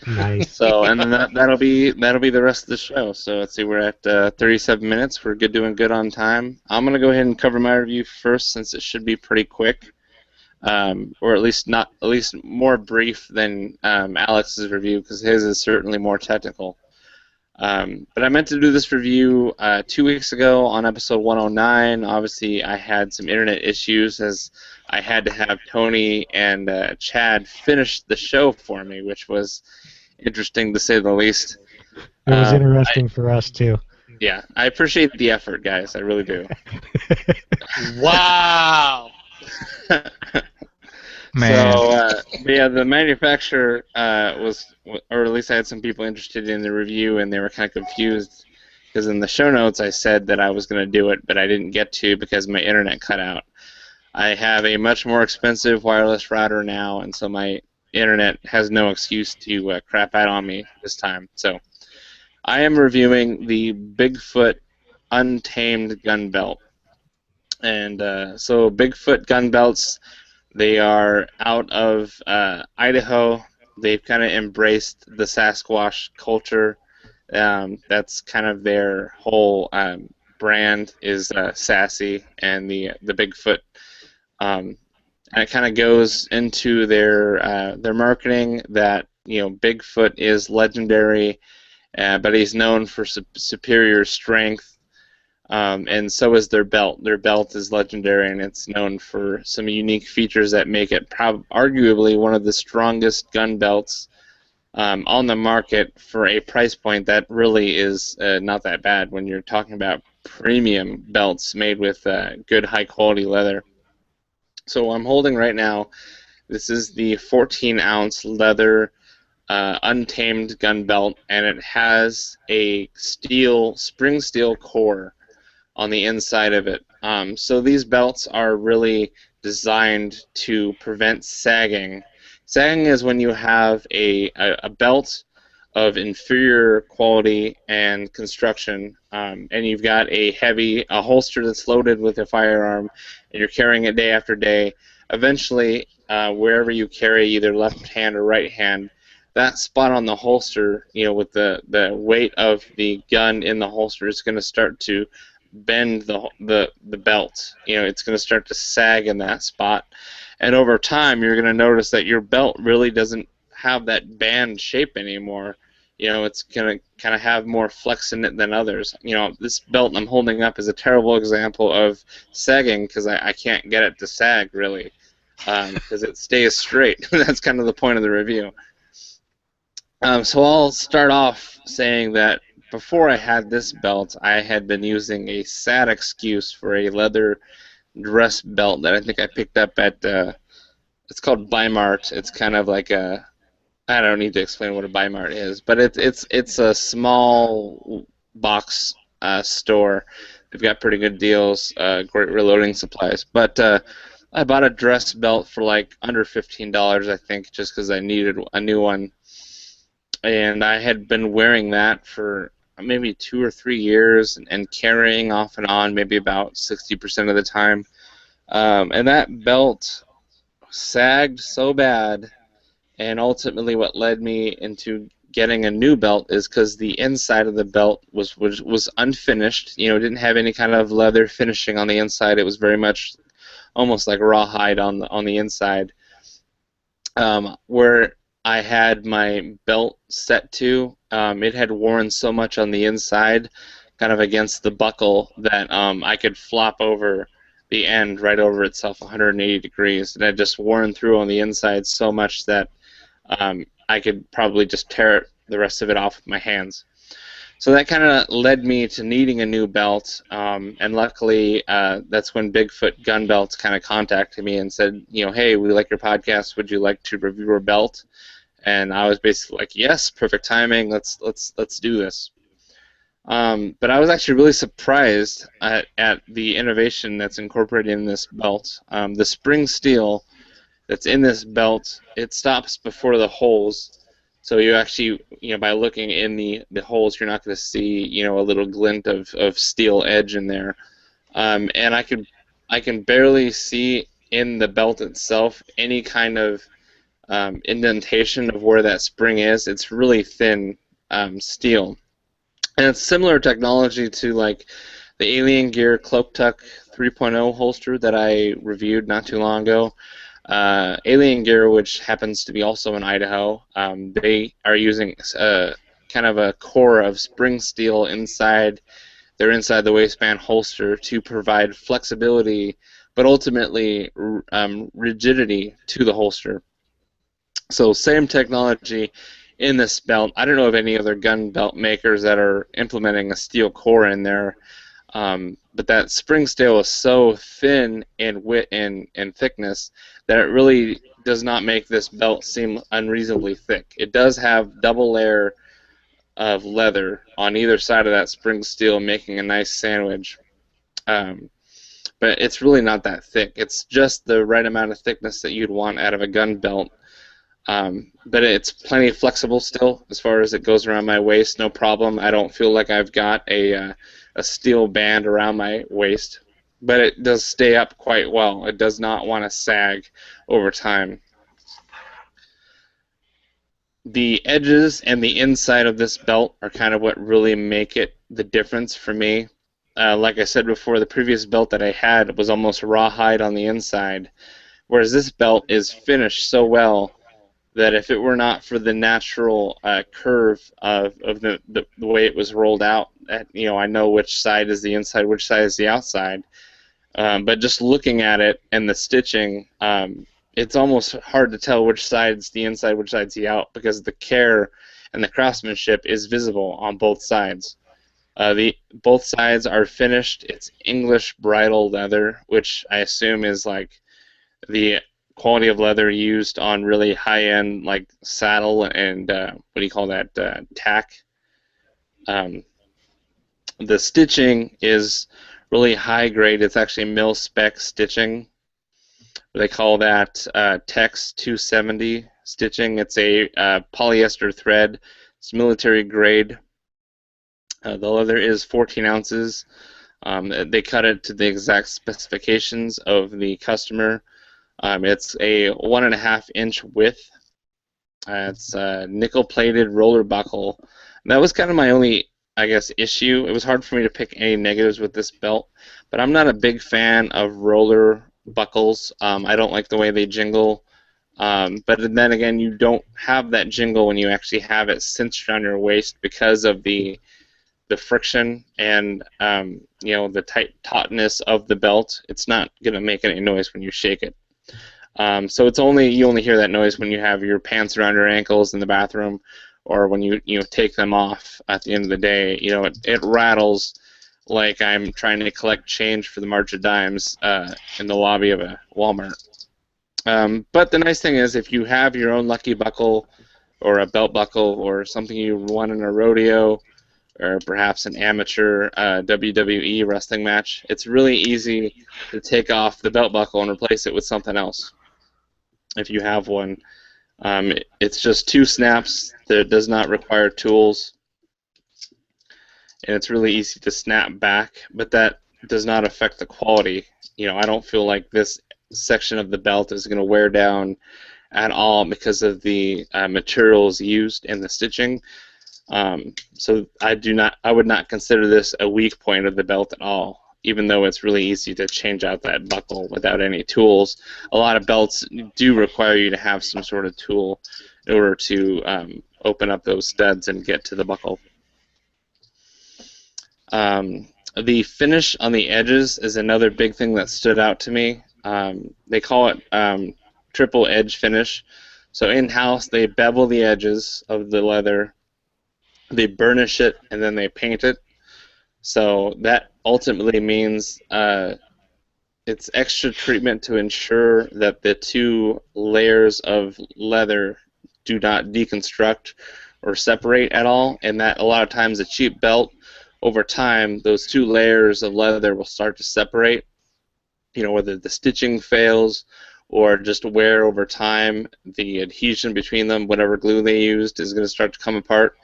Nice. So, and then that'll be the rest of the show. So let's see, we're at 37 minutes. We're doing good on time. I'm gonna go ahead and cover my review first, since it should be pretty quick, or at least more brief than Alex's review, because his is certainly more technical. But I meant to do this review 2 weeks ago on episode 109. Obviously, I had some internet issues, as I had to have Tony and Chad finish the show for me, which was interesting to say the least. It was interesting for us, too. Yeah, I appreciate the effort, guys. I really do. Wow. Man. So, yeah, the manufacturer was, or at least I had some people interested in the review, and they were kind of confused, because in the show notes I said that I was going to do it, but I didn't get to because my internet cut out. I have a much more expensive wireless router now, and so my internet has no excuse to crap out on me this time. So I am reviewing the Bigfoot Untamed gun belt. And so Bigfoot gun belts, they are out of Idaho. They've kind of embraced the Sasquatch culture. That's kind of their whole brand is sassy, and the Bigfoot. And it kind of goes into their marketing that, you know, Bigfoot is legendary, but he's known for superior strength. And so is their belt. Their belt is legendary, and it's known for some unique features that make it arguably one of the strongest gun belts on the market for a price point that really is not that bad when you're talking about premium belts made with good high-quality leather. So I'm holding right now, this is the 14-ounce leather untamed gun belt, and it has a spring steel core on the inside of it. So these belts are really designed to prevent sagging. Sagging is when you have a belt of inferior quality and construction, and you've got a holster that's loaded with a firearm, and you're carrying it day after day. Eventually, wherever you carry, either left hand or right hand, that spot on the holster, you know, with the weight of the gun in the holster, is going to start to bend the belt. You know, it's going to start to sag in that spot, and over time you're going to notice that your belt really doesn't have that band shape anymore. You know, it's going to kind of have more flex in it than others. You know, this belt I'm holding up is a terrible example of sagging, because I can't get it to sag really, because it stays straight. That's kind of the point of the review. So I'll start off saying that before I had this belt, I had been using a sad excuse for a leather dress belt that I think I picked up at, it's called Bimart. It's kind of like a, I don't need to explain what a Bimart is, but it's a small box store. They've got pretty good deals, great reloading supplies. But I bought a dress belt for like under $15, I think, just because I needed a new one. And I had been wearing that for maybe 2 or 3 years and carrying off and on maybe about 60% of the time. And that belt sagged so bad, and ultimately what led me into getting a new belt is because the inside of the belt was unfinished. You know, it didn't have any kind of leather finishing on the inside. It was very much almost like rawhide on the inside. Where I had my belt set to, it had worn so much on the inside, kind of against the buckle, that I could flop over the end right over itself 180 degrees. It had just worn through on the inside so much that I could probably just tear the rest of it off with my hands. So that kind of led me to needing a new belt, and luckily that's when Bigfoot Gun Belts kind of contacted me and said, you know, hey, we like your podcast. Would you like to review our belt? And I was basically like, yes, perfect timing. Let's do this. But I was actually really surprised at the innovation that's incorporated in this belt. The spring steel that's in this belt, it stops before the holes. So you actually, you know, by looking in the holes, you're not going to see, you know, a little glint of steel edge in there. And I can barely see in the belt itself any kind of indentation of where that spring is. It's really thin steel. And it's similar technology to like the Alien Gear Cloak Tuck 3.0 holster that I reviewed not too long ago. Alien Gear, which happens to be also in Idaho, they are using kind of a core of spring steel inside their inside the waistband holster to provide flexibility, but ultimately rigidity to the holster. So same technology in this belt. I don't know of any other gun belt makers that are implementing a steel core in there, but that spring steel is so thin in width and thickness that it really does not make this belt seem unreasonably thick. It does have double layer of leather on either side of that spring steel, making a nice sandwich. But it's really not that thick. It's just the right amount of thickness that you'd want out of a gun belt. But it's plenty flexible still as far as it goes around my waist, no problem. I don't feel like I've got a steel band around my waist, but it does stay up quite well. It does not want to sag over time. The edges and the inside of this belt are kind of what really make it the difference for me. Like I said before, the previous belt that I had was almost rawhide on the inside, whereas this belt is finished so well that if it were not for the natural curve of the way it was rolled out, you know, I know which side is the inside, which side is the outside. But just looking at it and the stitching, it's almost hard to tell which side's the inside, which side's the out, because the care and the craftsmanship is visible on both sides. Both sides are finished. It's English bridle leather, which I assume is like the quality of leather used on really high-end like saddle and what do you call that, tack. The stitching is really high grade. It's actually mil spec stitching. They call that Tex 270 stitching. It's a polyester thread. It's military grade. The leather is 14 ounces. They cut it to the exact specifications of the customer. It's a 1.5 inch width. It's a nickel-plated roller buckle. And that was kind of my only, I guess, issue. It was hard for me to pick any negatives with this belt, but I'm not a big fan of roller buckles. I don't like the way they jingle. But then again, you don't have that jingle when you actually have it cinched around your waist because of the friction and you know, the tautness of the belt. It's not going to make any noise when you shake it. So you only hear that noise when you have your pants around your ankles in the bathroom, or when you take them off at the end of the day, it rattles like I'm trying to collect change for the March of Dimes in the lobby of a Walmart. But the nice thing is, if you have your own lucky buckle or a belt buckle or something you won in a rodeo or perhaps an amateur WWE wrestling match, it's really easy to take off the belt buckle and replace it with something else if you have one. It's just 2 snaps that does not require tools, and it's really easy to snap back, but that does not affect the quality. I don't feel like this section of the belt is going to wear down at all because of the materials used in the stitching. So I would not consider this a weak point of the belt at all, even though it's really easy to change out that buckle without any tools. A lot of belts do require you to have some sort of tool in order to open up those studs and get to the buckle. The finish on the edges is another big thing that stood out to me. They call it triple edge finish. So in-house, they bevel the edges of the leather, they burnish it, and then they paint it. So that ultimately means it's extra treatment to ensure that the 2 layers of leather do not deconstruct or separate at all, and that a lot of times a cheap belt, over time, those 2 layers of leather will start to separate, whether the stitching fails or just wear over time, the adhesion between them, whatever glue they used, is going to start to come apart.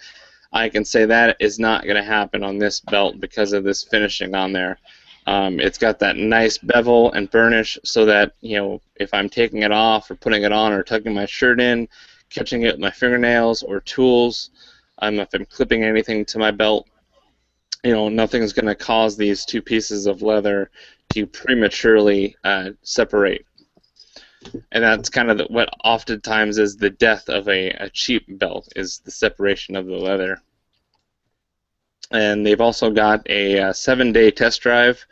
I can say that is not going to happen on this belt because of this finishing on there. It's got that nice bevel and burnish so that, if I'm taking it off or putting it on or tucking my shirt in, catching it with my fingernails or tools, if I'm clipping anything to my belt, nothing's going to cause these 2 pieces of leather to prematurely separate. And that's kind of what oftentimes is the death of a cheap belt, is the separation of the leather. And they've also got a 7-day test drive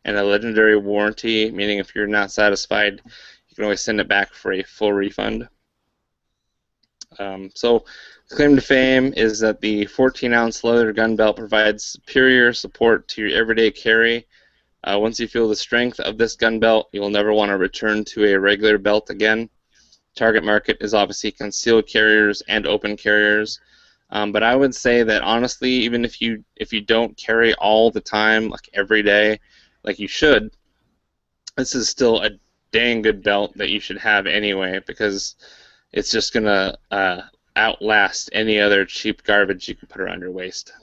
and a legendary warranty, meaning if you're not satisfied, you can always send it back for a full refund. So claim to fame is that the 14-ounce leather gun belt provides superior support to your everyday carry. Once you feel the strength of this gun belt, you'll never want to return to a regular belt again. Target market is obviously concealed carriers and open carriers, but I would say that honestly, even if you don't carry all the time, like every day, like you should, this is still a dang good belt that you should have anyway, because it's just gonna outlast any other cheap garbage you can put around your waist.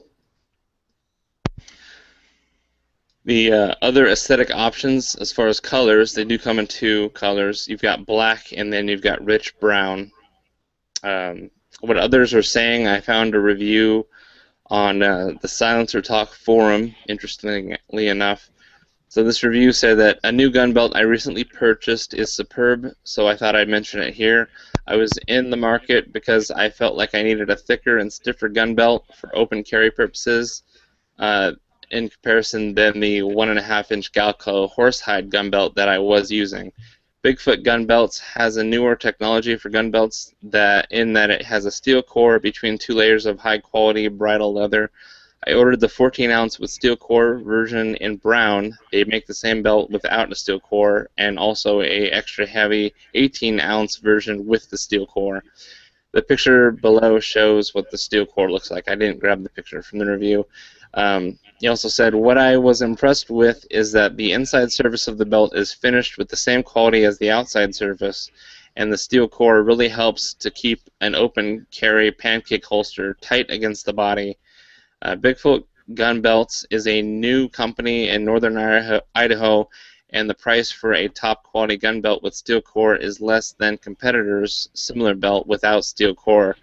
The other aesthetic options, as far as colors, they do come in 2 colors. You've got black, and then you've got rich brown. What others are saying, I found a review on the Silencer Talk forum, interestingly enough. So this review said that a new gun belt I recently purchased is superb, so I thought I'd mention it here. I was in the market because I felt like I needed a thicker and stiffer gun belt for open carry purposes in comparison than the 1.5-inch Galco horsehide gun belt that I was using. Bigfoot Gun Belts has a newer technology for gun belts in that it has a steel core between 2 layers of high-quality bridle leather. I ordered the 14-ounce with steel core version in brown. They make the same belt without a steel core, and also a extra heavy 18-ounce version with the steel core. The picture below shows what the steel core looks like. I didn't grab the picture from the review. He also said, what I was impressed with is that the inside surface of the belt is finished with the same quality as the outside surface, and the steel core really helps to keep an open carry pancake holster tight against the body. Bigfoot Gun Belts is a new company in northern Idaho, and the price for a top quality gun belt with steel core is less than competitors' similar belt without steel core.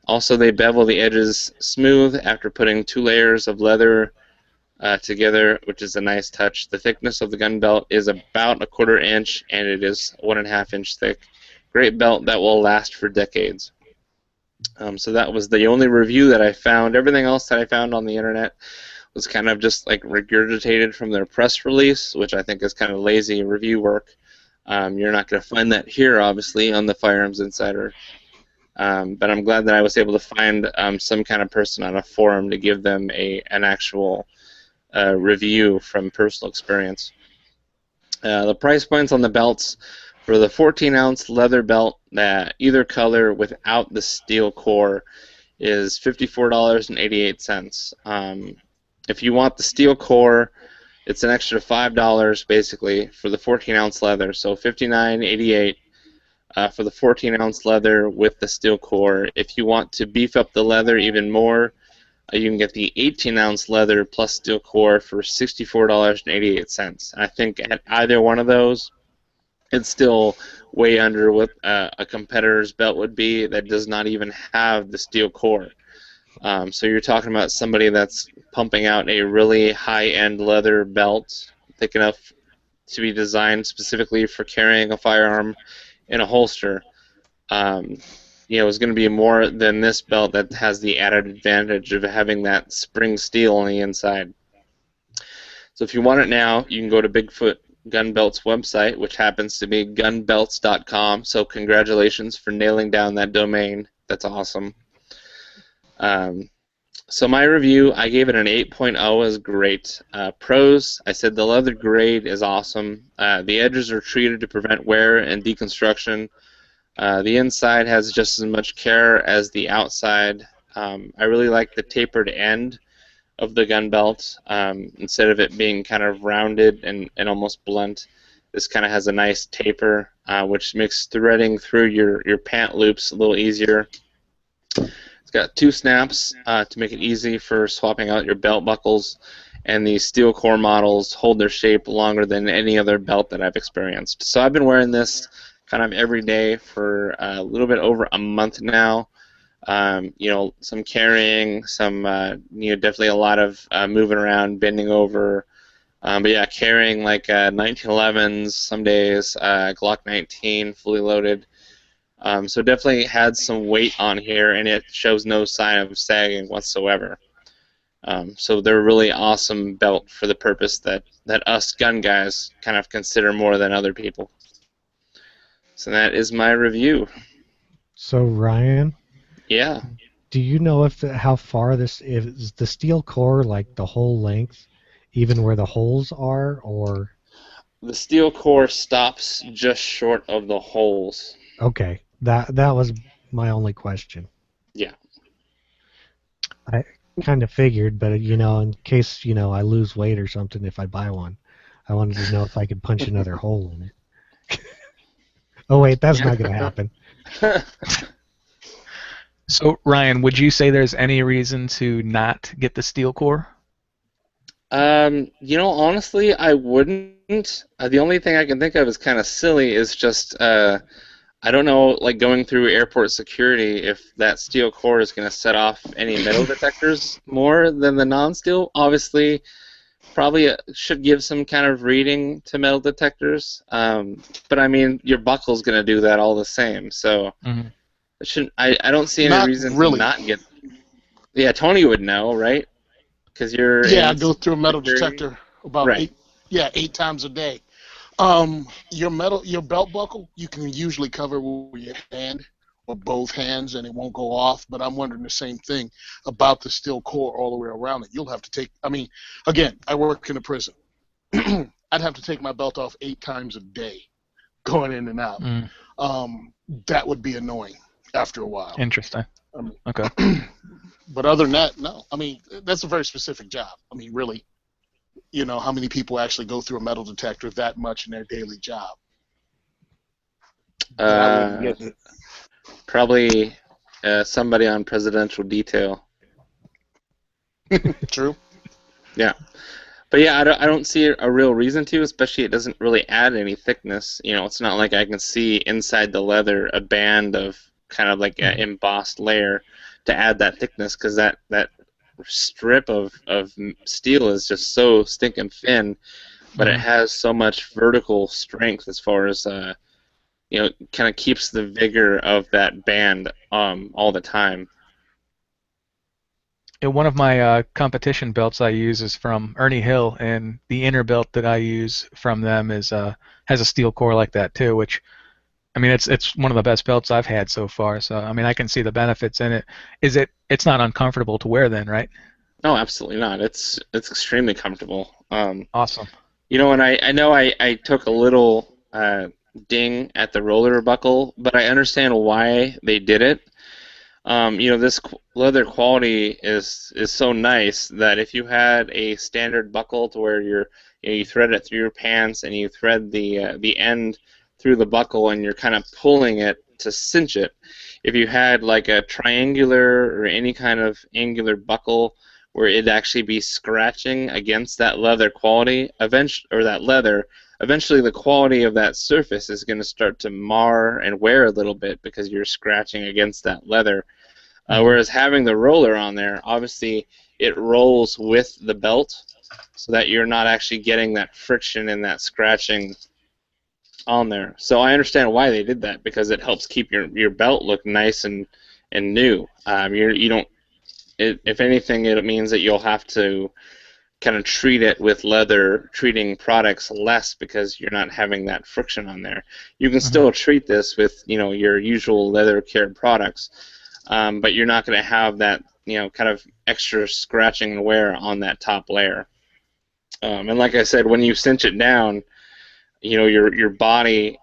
Also, they bevel the edges smooth after putting 2 layers of leather together, which is a nice touch. The thickness of the gun belt is about 1/4 inch, and it is 1.5 inch thick. Great belt that will last for decades. So that was the only review that I found. Everything else that I found on the internet was kind of just like regurgitated from their press release, which I think is kind of lazy review work. You're not going to find that here, obviously, on the Firearms Insider. But I'm glad that I was able to find some kind of person on a forum to give them an actual review from personal experience. The price points on the belts for the 14-ounce leather belt, either color without the steel core, is $54.88. If you want the steel core, it's an extra $5 basically for the 14-ounce leather, so $59.88 for the 14-ounce leather with the steel core. If you want to beef up the leather even more, you can get the 18-ounce leather plus steel core for $64.88. I think at either one of those, it's still way under what a competitor's belt would be that does not even have the steel core. So you're talking about somebody that's pumping out a really high-end leather belt, thick enough to be designed specifically for carrying a firearm in a holster. Is going to be more than this belt that has the added advantage of having that spring steel on the inside. So if you want it now, you can go to Bigfoot Gun Belt's website, which happens to be gunbelts.com. So congratulations for nailing down that domain. That's awesome. So my review, I gave it an 8.0 as great. Pros, I said the leather grade is awesome. The edges are treated to prevent wear and deconstruction. The inside has just as much care as the outside. I really like the tapered end of the gun belt. Instead of it being kind of rounded and almost blunt, this kind of has a nice taper, which makes threading through your pant loops a little easier. It's got 2 snaps to make it easy for swapping out your belt buckles, and the steel core models hold their shape longer than any other belt that I've experienced. So I've been wearing this kind of every day for a little bit over a month now. Some carrying, some definitely a lot of moving around, bending over. But yeah, carrying like 1911s some days, Glock 19 fully loaded. So definitely had some weight on here, and it shows no sign of sagging whatsoever. So they're a really awesome belt for the purpose that us gun guys kind of consider more than other people. So that is my review. So Ryan, yeah, do you know how far this is? The steel core like the whole length, even where the holes are, or? The steel core stops just short of the holes. Okay, that was my only question. Yeah. I kind of figured, but in case I lose weight or something, if I buy one, I wanted to know if I could punch another hole in it. Oh wait, that's not going to happen. So Ryan, would you say there's any reason to not get the steel core? Honestly, I wouldn't. The only thing I can think of is kind of silly is just I don't know, like going through airport security, if that steel core is going to set off any metal detectors more than the non-steel. Obviously, probably should give some kind of reading to metal detectors. But I mean, your buckle's going to do that all the same. So it shouldn't. I don't see any Not reason really. to not get. Yeah, Tony would know, right? Because you're. Yeah, I go through a metal security. detector about Right. 8 times a day. Your belt buckle, you can usually cover with your hand or both hands, and it won't go off. But I'm wondering the same thing about the steel core all the way around it. You'll have to take. I mean, again, I work in a prison. I'd have to take my belt off 8 times a day, going in and out. That would be annoying after a while. Interesting. Okay. But other than that, no. I mean, that's a very specific job. I mean, really. How many people actually go through a metal detector that much in their daily job? Probably somebody on presidential detail. True. Yeah. But yeah, I don't see a real reason to, especially it doesn't really add any thickness. It's not like I can see inside the leather a band of kind of like an embossed layer to add that thickness, because that strip of steel is just so stinking thin, but it has so much vertical strength as far as kind of keeps the vigor of that band all the time. One of my competition belts I use is from Ernie Hill, and the inner belt that I use from them has a steel core like that too, which I mean, it's one of the best belts I've had so far. So I mean, I can see the benefits in it. It's not uncomfortable to wear then, right? No, absolutely not. It's extremely comfortable. Awesome. And I know I took a little ding at the roller buckle, but I understand why they did it. This leather quality is so nice that if you had a standard buckle to where you thread it through your pants and you thread the end through the buckle and you're kind of pulling it to cinch it, if you had like a triangular or any kind of angular buckle where it'd actually be scratching against that leather quality, eventually the quality of that surface is going to start to mar and wear a little bit because you're scratching against that leather. Whereas having the roller on there, obviously it rolls with the belt so that you're not actually getting that friction and that scratching on there. So I understand why they did that, because it helps keep your belt look nice and new. You don't. If anything, it means that you'll have to kind of treat it with leather treating products less because you're not having that friction on there. You can still treat this with your usual leather care products, but you're not going to have that kind of extra scratching and wear on that top layer. And like I said, when you cinch it down, your body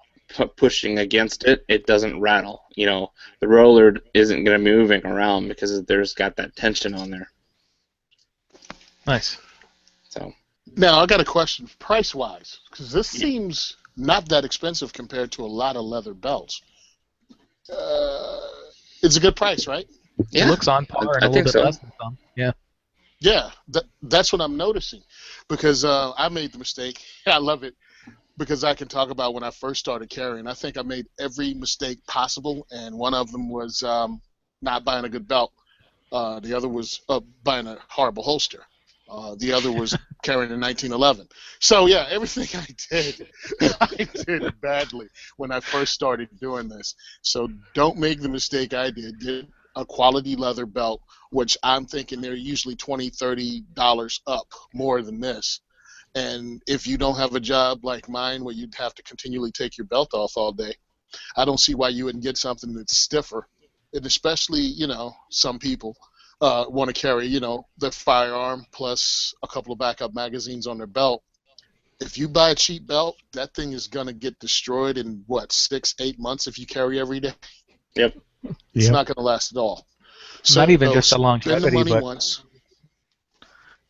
pushing against it, it doesn't rattle. The roller isn't going to be moving around because there's got that tension on there. Nice. So now I got a question, price-wise, because this seems not that expensive compared to a lot of leather belts. It's a good price, right? Yeah. It looks on par and a little bit less than some. Yeah. Yeah, that's what I'm noticing, because I made the mistake. I love it, because I can talk about when I first started carrying. I think I made every mistake possible, and one of them was not buying a good belt. The other was buying a horrible holster. The other was carrying a 1911. So yeah, everything I did badly when I first started doing this. So don't make the mistake I did. Get a quality leather belt, which I'm thinking they're usually $20, $30 up more than this. And if you don't have a job like mine where you'd have to continually take your belt off all day, I don't see why you wouldn't get something that's stiffer. And especially, some people want to carry, their firearm plus a couple of backup magazines on their belt. If you buy a cheap belt, that thing is going to get destroyed in, 6-8 months if you carry every day? Yep. It's not going to last at all. So, not even just the longevity, spend the money but once.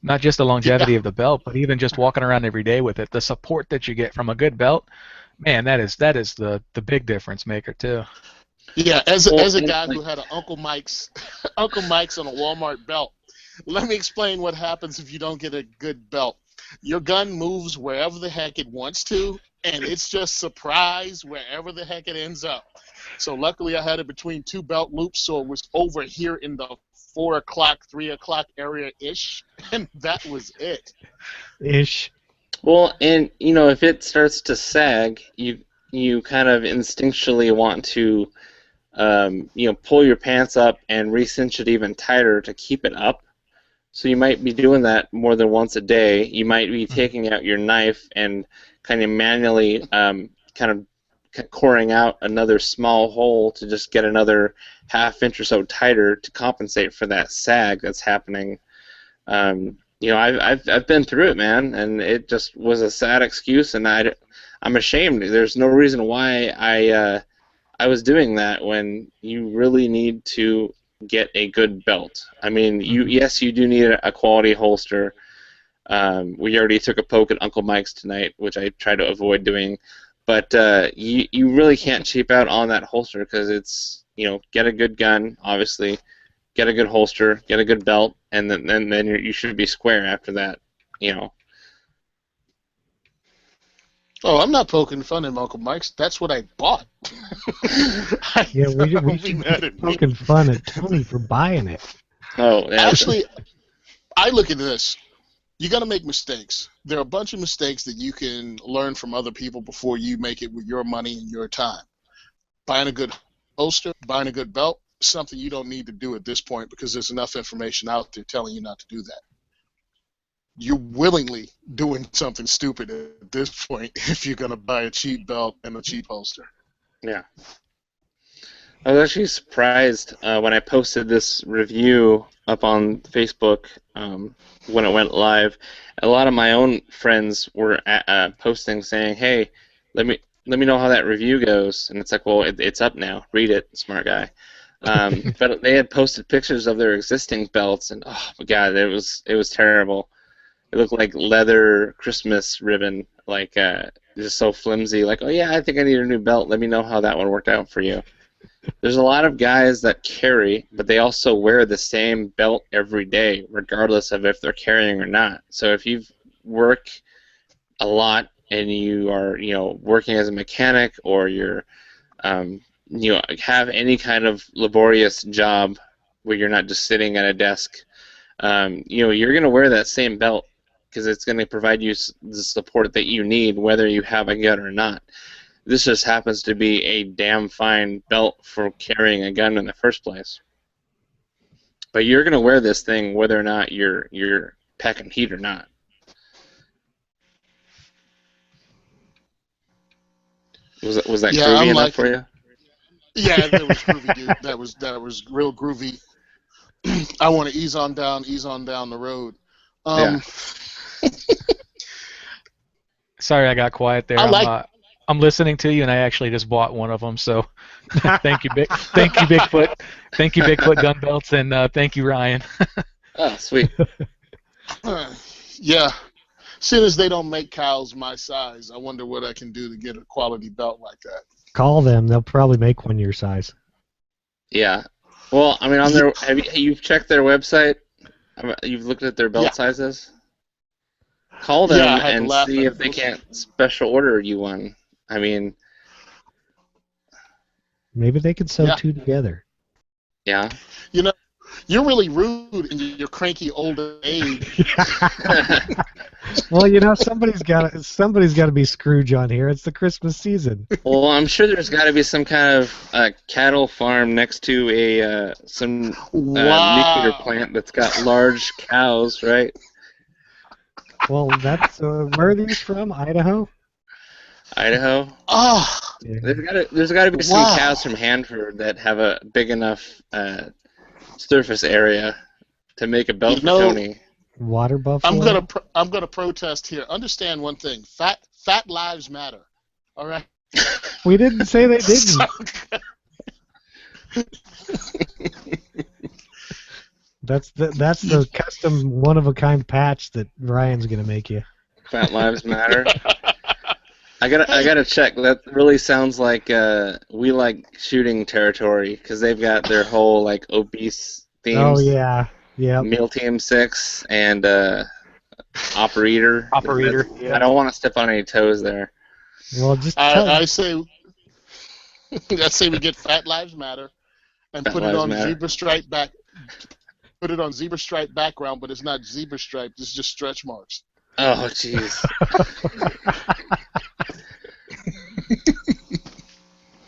Not just the longevity of the belt, but even just walking around every day with it. The support that you get from a good belt, man, that is the big difference maker too. Yeah, as a guy who had an Uncle Mike's on a Walmart belt, let me explain what happens if you don't get a good belt. Your gun moves wherever the heck it wants to, and it's just surprise wherever the heck it ends up. So luckily I had it between two belt loops, so it was over here in the 4 o'clock, 3 o'clock area-ish, and that was it. Ish. Well, and if it starts to sag, you kind of instinctually want to pull your pants up and re-cinch it even tighter to keep it up. So you might be doing that more than once a day. You might be taking out your knife and kind of manually kind of coring out another small hole to just get another half-inch or so tighter to compensate for that sag that's happening. I've been through it, man, and it just was a sad excuse, and I'm ashamed. There's no reason why I was doing that when you really need to get a good belt. I mean, yes, you do need a quality holster. We already took a poke at Uncle Mike's tonight, which I try to avoid doing. But you really can't cheap out on that holster because it's, get a good gun, obviously, get a good holster, get a good belt, and then you should be square after that, Oh, I'm not poking fun at Uncle Mike's. That's what I bought. Yeah, we should be poking fun at Tony for buying it. Oh, yeah. Actually, I look at this. You got to make mistakes. There are a bunch of mistakes that you can learn from other people before you make it with your money and your time. Buying a good holster, buying a good belt, something you don't need to do at this point because there's enough information out there telling you not to do that. You're willingly doing something stupid at this point if you're going to buy a cheap belt and a cheap holster. Yeah. I was actually surprised when I posted this review up on Facebook when it went live. A lot of my own friends were posting saying, "Hey, let me know how that review goes." And it's like, "Well, it's up now. Read it, smart guy." But they had posted pictures of their existing belts, and oh my god, it was terrible. It looked like leather Christmas ribbon, like just so flimsy. Like, oh yeah, I think I need a new belt. Let me know how that one worked out for you. There's a lot of guys that carry, but they also wear the same belt every day, regardless of if they're carrying or not. So if you work a lot and you are, working as a mechanic, or you're, have any kind of laborious job where you're not just sitting at a desk, you're going to wear that same belt because it's going to provide you the support that you need, whether you have a gun or not. This just happens to be a damn fine belt for carrying a gun in the first place. But you're going to wear this thing whether or not you're packing heat or not. Was that groovy enough for you? Yeah, that was groovy, dude. That was real groovy. I want to ease on down the road. Yeah. Sorry, I got quiet there. I'm listening to you, and I actually just bought one of them. So, thank you, Bigfoot. Thank you, Bigfoot gun belts, and thank you, Ryan. Oh, sweet. Yeah. Seeing as they don't make cows my size, I wonder what I can do to get a quality belt like that. Call them; they'll probably make one your size. Yeah. Well, I mean, on their you've checked their website? You've looked at their belt sizes? Call them and see if they can't special order you one. I mean, maybe they could sew two together. Yeah. You're really rude in your cranky old age. Well, somebody's got to be Scrooge on here. It's the Christmas season. Well, I'm sure there's got to be some kind of cattle farm next to some nuclear plant that's got large cows, right? Well, that's where are these from? Idaho. Idaho. Oh. Yeah. There's got to be some cows from Hanford that have a big enough surface area to make a belt for Tony. Water buffalo. I'm gonna protest here. Understand one thing: fat lives matter. All right. We didn't say they didn't. That's the custom one of a kind patch that Ryan's gonna make you. Fat lives matter. I gotta check. That really sounds like we like shooting territory because they've got their whole like obese themes. Oh yeah. Yeah. Meal Team 6 and Operator. Yeah. I don't want to step on any toes there. Well, just I say we get Fat Lives Matter and put it on zebra stripe back. Put it on zebra stripe background, but it's not zebra stripe. It's just stretch marks. Oh, jeez.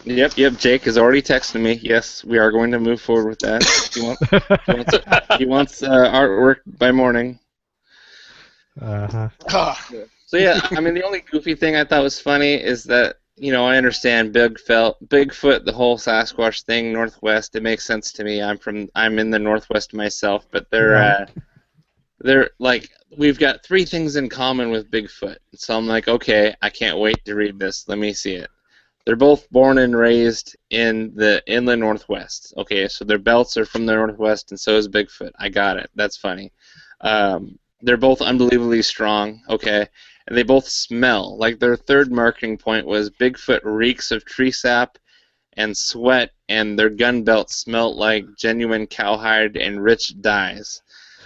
Yep. Jake has already texted me. Yes, we are going to move forward with that. He wants artwork by morning. Uh-huh. So yeah, I mean, the only goofy thing I thought was funny is that I understand Bigfoot, the whole Sasquatch thing, Northwest. It makes sense to me. I'm in the Northwest myself, but they're like, we've got 3 things in common with Bigfoot. So I'm like, okay, I can't wait to read this. Let me see it. They're both born and raised in the inland Northwest. Okay, so their belts are from the Northwest, and so is Bigfoot. I got it. That's funny. They're both unbelievably strong. Okay, and they both smell. Like, their third marketing point was Bigfoot reeks of tree sap and sweat, and their gun belts smelt like genuine cowhide and rich dyes.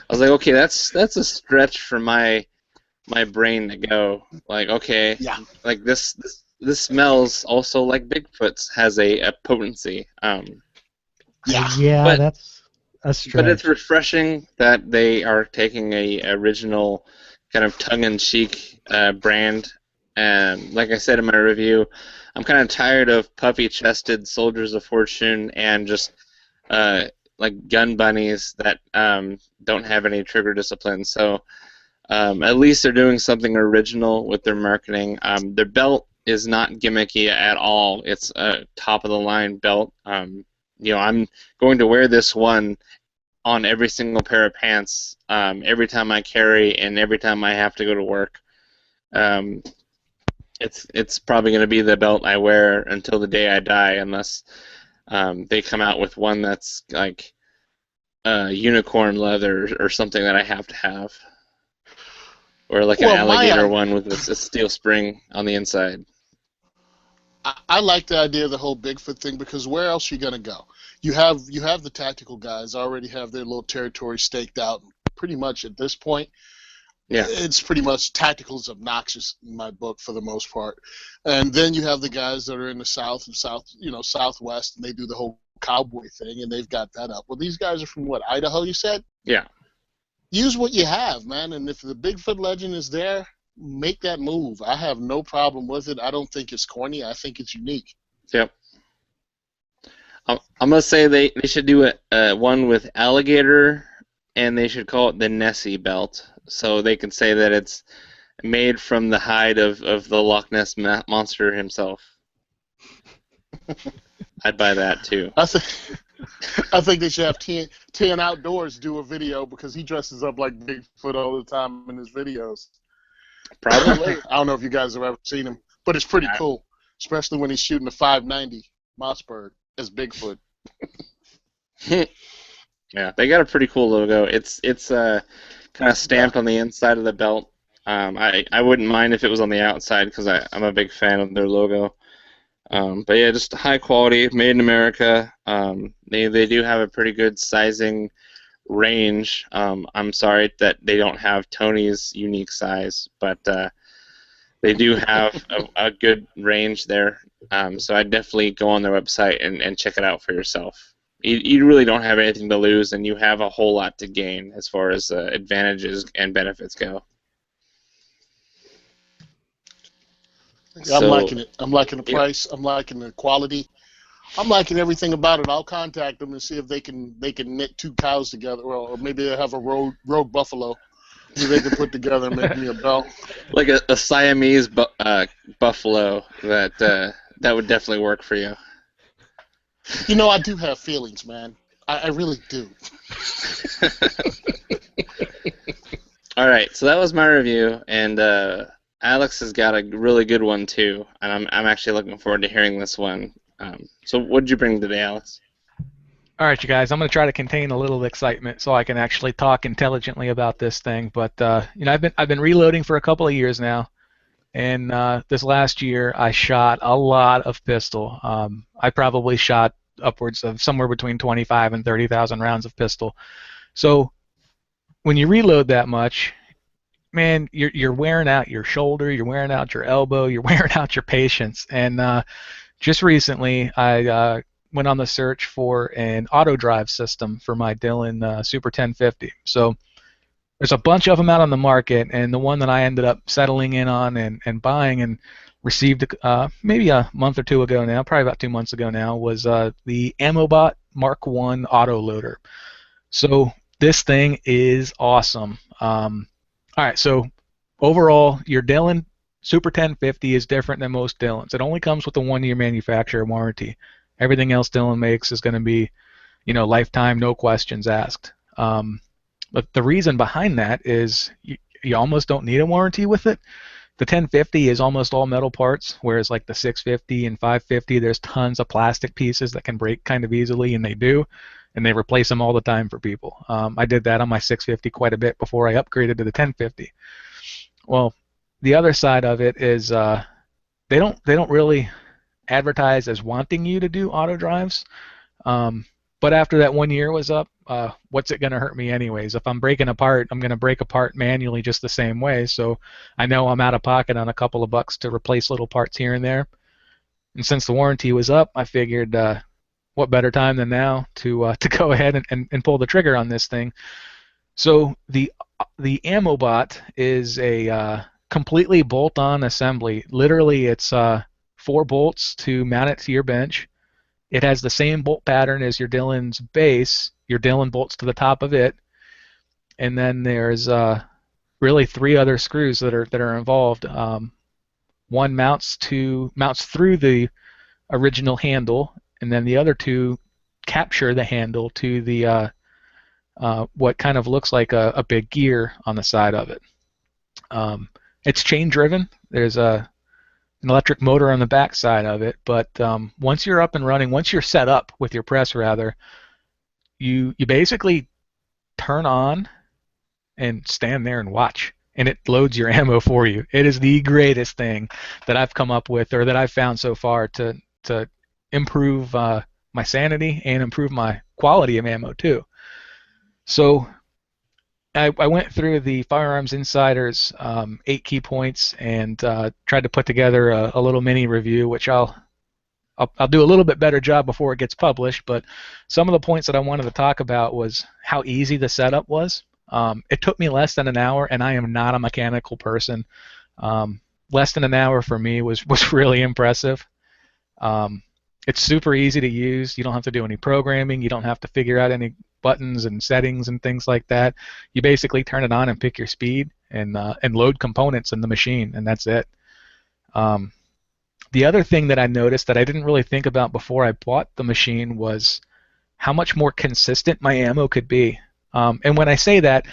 I was like, okay, that's a stretch for my brain to go. Like, okay, like this smells also like Bigfoot's has a potency. That's a stretch. But it's refreshing that they are taking a original kind of tongue-in-cheek brand. And like I said in my review, I'm kind of tired of puffy-chested soldiers of fortune and just like gun bunnies that don't have any trigger discipline. So at least they're doing something original with their marketing. Their belt is not gimmicky at all. It's a top of the line belt. I'm going to wear this one on every single pair of pants every time I carry and every time I have to go to work. It's probably going to be the belt I wear until the day I die, unless they come out with one that's like unicorn leather or something that I have to have. Or like an alligator one with a steel spring on the inside. I like the idea of the whole Bigfoot thing, because where else are you going to go? You have the tactical guys already have their little territory staked out. Pretty much at this point, it's pretty much tactical is obnoxious in my book for the most part. And then you have the guys that are in the South and Southwest, and they do the whole cowboy thing, and they've got that up. Well, these guys are from what, Idaho, you said? Yeah. Use what you have, man. And if the Bigfoot legend is there, make that move. I have no problem with it. I don't think it's corny. I think it's unique. Yep. I'm going to say they should do one with alligator, and they should call it the Nessie belt, so they can say that it's made from the hide of the Loch Ness monster himself. I'd buy that, too. I think they should have 10 Outdoors do a video, because he dresses up like Bigfoot all the time in his videos. Probably. I don't know if you guys have ever seen him, but it's pretty cool, especially when he's shooting a 590 Mossberg as Bigfoot. Yeah, they got a pretty cool logo. It's kind of stamped on the inside of the belt. I wouldn't mind if it was on the outside, because I'm a big fan of their logo. But yeah, just high quality, made in America. They do have a pretty good sizing range. I'm sorry that they don't have Tony's unique size, but they do have a good range there. So I'd definitely go on their website and check it out for yourself. You really don't have anything to lose, and you have a whole lot to gain as far as advantages and benefits go. Yeah, I'm liking it. I'm liking the price. I'm liking the quality. I'm liking everything about it. I'll contact them and see if they can knit 2 cows together, or maybe they have a rogue buffalo that they can put together and make me a belt. Like a Siamese buffalo that would definitely work for you. You know, I do have feelings, man. I really do. All right, so that was my review, and Alex has got a really good one too, and I'm actually looking forward to hearing this one. So what did you bring today, Alex? All right, you guys. I'm going to try to contain a little excitement so I can actually talk intelligently about this thing. But I've been reloading for a couple of years now, and this last year I shot a lot of pistol. I probably shot upwards of somewhere between 25 and 30,000 rounds of pistol. So when you reload that much, man, you're wearing out your shoulder, you're wearing out your elbow, you're wearing out your patience. And just recently, I went on the search for an auto drive system for my Dillon Super 1050. So there's a bunch of them out on the market, and the one that I ended up settling in on and buying and received maybe a month or two ago now, probably about 2 months ago now, was the AmmoBot Mark 1 auto loader. So this thing is awesome. All right, so overall, your Dillon Super 1050 is different than most Dillons. It only comes with a 1-year manufacturer warranty. Everything else Dillon makes is going to be, lifetime, no questions asked. But the reason behind that is you almost don't need a warranty with it. The 1050 is almost all metal parts, whereas like the 650 and 550, there's tons of plastic pieces that can break kind of easily, and they do, and they replace them all the time for people. I did that on my 650 quite a bit before I upgraded to the 1050. Well, the other side of it is they don't really advertise as wanting you to do auto drives, but after that 1 year was up, what's it going to hurt me anyways? If I'm breaking apart, I'm going to break apart manually just the same way, so I know I'm out of pocket on a couple of bucks to replace little parts here and there. And since the warranty was up, I figured what better time than now to go ahead and pull the trigger on this thing. So the AmmoBot is a completely bolt-on assembly. Literally, it's 4 bolts to mount it to your bench. It has the same bolt pattern as your Dillon's base. Your Dillon bolts to the top of it, and then there's really 3 other screws that are involved. One One mounts through the original handle, and then the other two capture the handle to the what kind of looks like a big gear on the side of it. It's chain driven. There's an electric motor on the back side of it, but once you're up and running, once you're set up with your press rather, you basically turn on and stand there and watch, and it loads your ammo for you. It is the greatest thing that I've come up with, or that I've found so far, to improve my sanity and improve my quality of ammo too. So I went through the Firearms Insider's 8 key points and tried to put together a little mini review, which I'll do a little bit better job before it gets published. But some of the points that I wanted to talk about was how easy the setup was. It took me less than an hour, and I am not a mechanical person. Less than an hour for me was really impressive. It's super easy to use. You don't have to do any programming. You don't have to figure out any buttons and settings and things like that. You basically turn it on and pick your speed and load components in the machine, and that's it. The other thing that I noticed that I didn't really think about before I bought the machine was how much more consistent my ammo could be. And when I say that,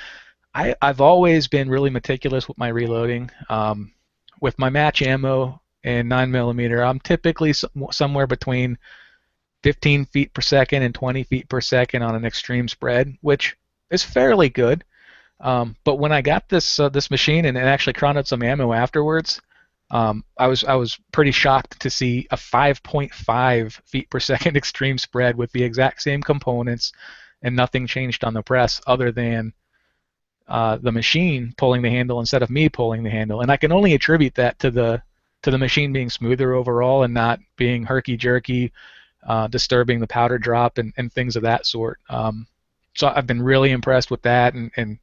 I've always been really meticulous with my reloading. With my match ammo and 9mm, I'm typically somewhere between 15 feet per second and 20 feet per second on an extreme spread, which is fairly good. But when I got this machine and actually chronoed some ammo afterwards, I was pretty shocked to see a 5.5 feet per second extreme spread with the exact same components, and nothing changed on the press other than the machine pulling the handle instead of me pulling the handle. And I can only attribute that to the machine being smoother overall and not being herky-jerky, disturbing the powder drop and things of that sort. So I've been really impressed with that, and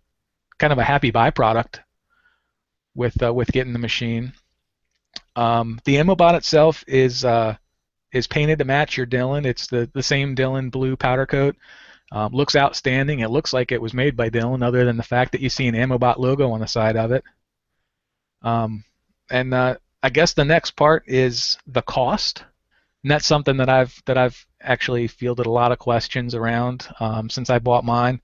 kind of a happy byproduct with getting the machine. The ammo bot itself is painted to match your Dillon. It's the same Dillon blue powder coat. Looks outstanding. It looks like it was made by Dillon, other than the fact that you see an ammo bot logo on the side of it. And I guess the next part is the cost. And that's something that I've actually fielded a lot of questions around since I bought mine.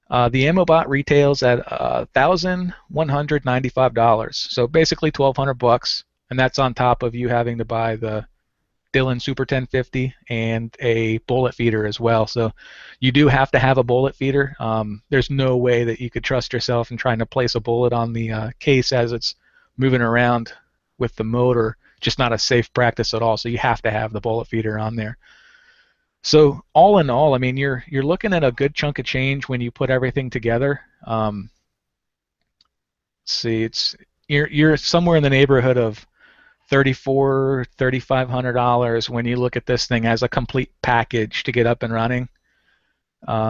The ammo bot retails at $1,195, so basically $1,200, and that's on top of you having to buy the Dillon Super 1050 and a bullet feeder as well. So you do have to have a bullet feeder. There's no way that you could trust yourself in trying to place a bullet on the case as it's moving around with the motor. Just not a safe practice at all. So you have to have the bullet feeder on there. So all in all, I mean, you're looking at a good chunk of change when you put everything together. See, you're somewhere in the neighborhood of $3,500 when you look at this thing as a complete package to get up and running. But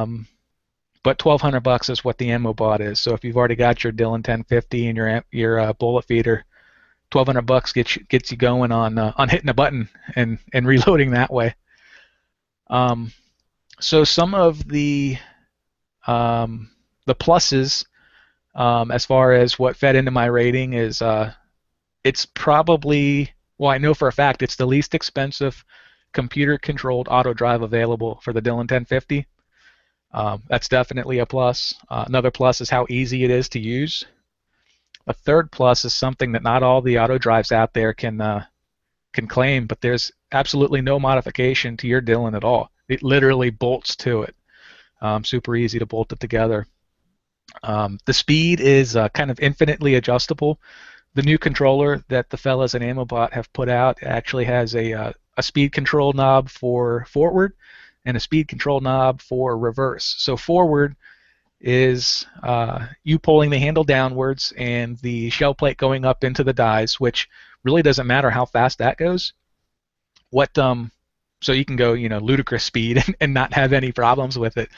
$1,200 is what the ammo bot is. So if you've already got your Dillon 1050 and your bullet feeder, $1,200 gets you going on hitting a button and reloading that way. So some of the pluses, as far as what fed into my rating, is it's probably, well, I know for a fact it's the least expensive computer-controlled auto drive available for the Dillon 1050. That's definitely a plus. Another plus is how easy it is to use. A third plus is something that not all the auto drives out there can claim, but there's absolutely no modification to your Dillon at all. It literally bolts to it. Super easy to bolt it together. The speed is kind of infinitely adjustable. The new controller that the fellas at AmmoBot have put out actually has a speed control knob for forward and a speed control knob for reverse. So forward is you pulling the handle downwards and the shell plate going up into the dies, which really doesn't matter how fast that goes. So you can go, ludicrous speed and not have any problems with it.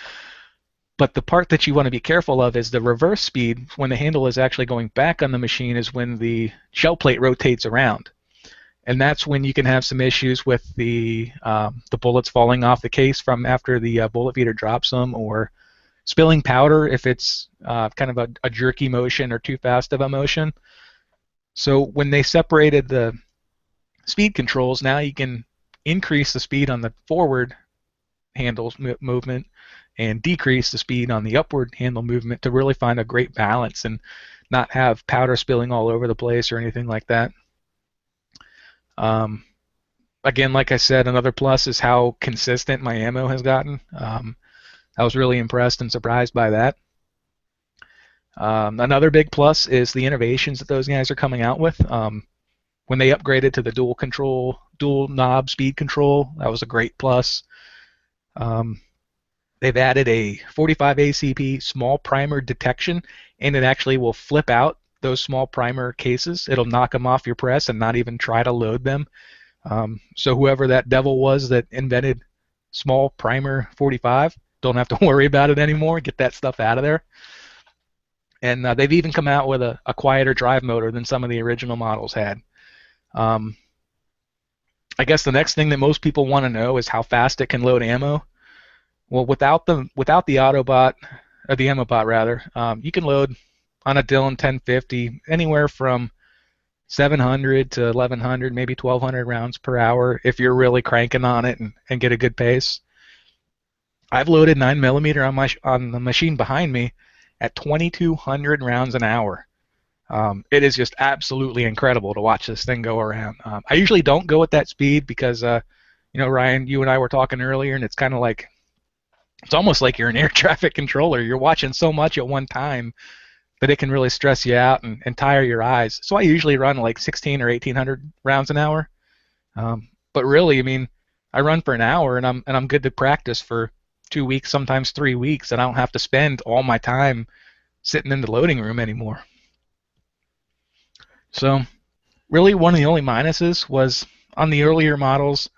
But the part that you want to be careful of is the reverse speed. When the handle is actually going back on the machine is when the shell plate rotates around. And that's when you can have some issues with the bullets falling off the case from after the bullet feeder drops them, or spilling powder if it's kind of a jerky motion or too fast of a motion. So when they separated the speed controls, now you can increase the speed on the forward handle movement and decrease the speed on the upward handle movement to really find a great balance and not have powder spilling all over the place or anything like that. Again, like I said, another plus is how consistent my ammo has gotten. I was really impressed and surprised by that. Another big plus is the innovations that those guys are coming out with. When they upgraded to the dual knob speed control, that was a great plus. They've added a 45 ACP small primer detection, and it actually will flip out those small primer cases. It'll knock them off your press and not even try to load them. So whoever that devil was that invented small primer 45, don't have to worry about it anymore. Get that stuff out of there. And they've even come out with a quieter drive motor than some of the original models had. I guess the next thing that most people want to know is how fast it can load ammo. Well, without the Autobot, or the AmmoBot rather, you can load on a Dillon 1050 anywhere from 700 to 1100, maybe 1200 rounds per hour if you're really cranking on it and get a good pace. I've loaded 9mm on the machine behind me at 2200 rounds an hour. It is just absolutely incredible to watch this thing go around. I usually don't go at that speed because, Ryan, you and I were talking earlier, and it's kind of like, it's almost like you're an air traffic controller. You're watching so much at one time that it can really stress you out and tire your eyes. So I usually run like 16 or 1800 rounds an hour. But really, I mean, I run for an hour and I'm good to practice for 2 weeks, sometimes 3 weeks, and I don't have to spend all my time sitting in the loading room anymore. So really one of the only minuses was on the earlier models,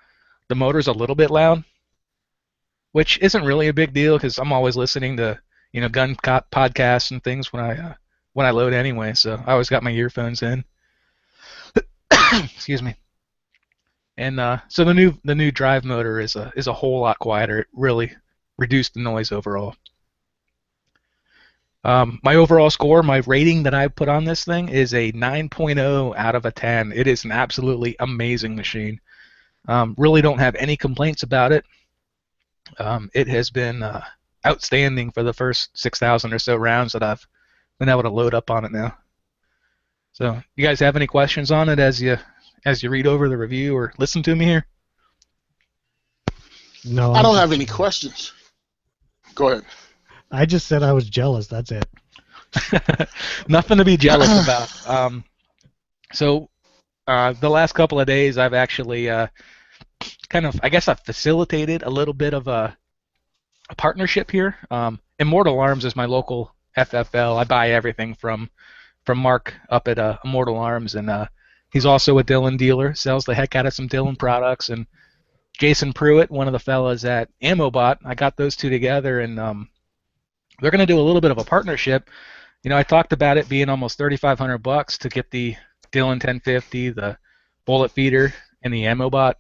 the motor's a little bit loud, which isn't really a big deal because I'm always listening to gun podcasts and things when I load anyway. So I always got my earphones in. Excuse me. And so the new drive motor is a whole lot quieter. It really reduced the noise overall. My overall score, my rating that I put on this thing is a 9.0 out of a 10. It is an absolutely amazing machine. Really don't have any complaints about it. It has been outstanding for the first 6,000 or so rounds that I've been able to load up on it now. So, you guys have any questions on it as you read over the review or listen to me here? No, I don't have any questions. Go ahead. I just said I was jealous. That's it. Nothing to be jealous about. So, the last couple of days, I've actually I've facilitated a little bit of a partnership here. Immortal Arms is my local FFL. I buy everything from Mark up at Immortal Arms, and he's also a Dillon dealer, sells the heck out of some Dillon products. And Jason Pruitt, one of the fellas at AmmoBot, I got those two together, and they're going to do a little bit of a partnership. I talked about it being almost $3,500 to get the Dillon 1050, the bullet feeder, and the AmmoBot.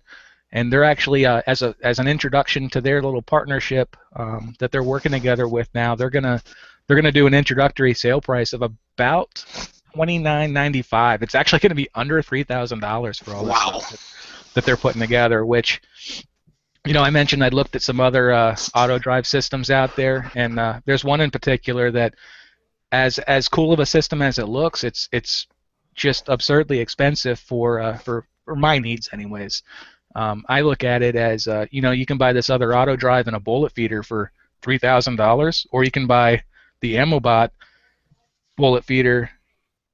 And they're actually, as an introduction to their little partnership that they're working together with now, they're gonna do an introductory sale price of about $29.95. It's actually going to be under $3,000 for all this stuff that they're putting together. Which, I mentioned I'd looked at some other auto drive systems out there, and there's one in particular that, as cool of a system as it looks, it's just absurdly expensive for my needs, anyways. I look at it as, you can buy this other auto drive and a bullet feeder for $3,000, or you can buy the AmmoBot bullet feeder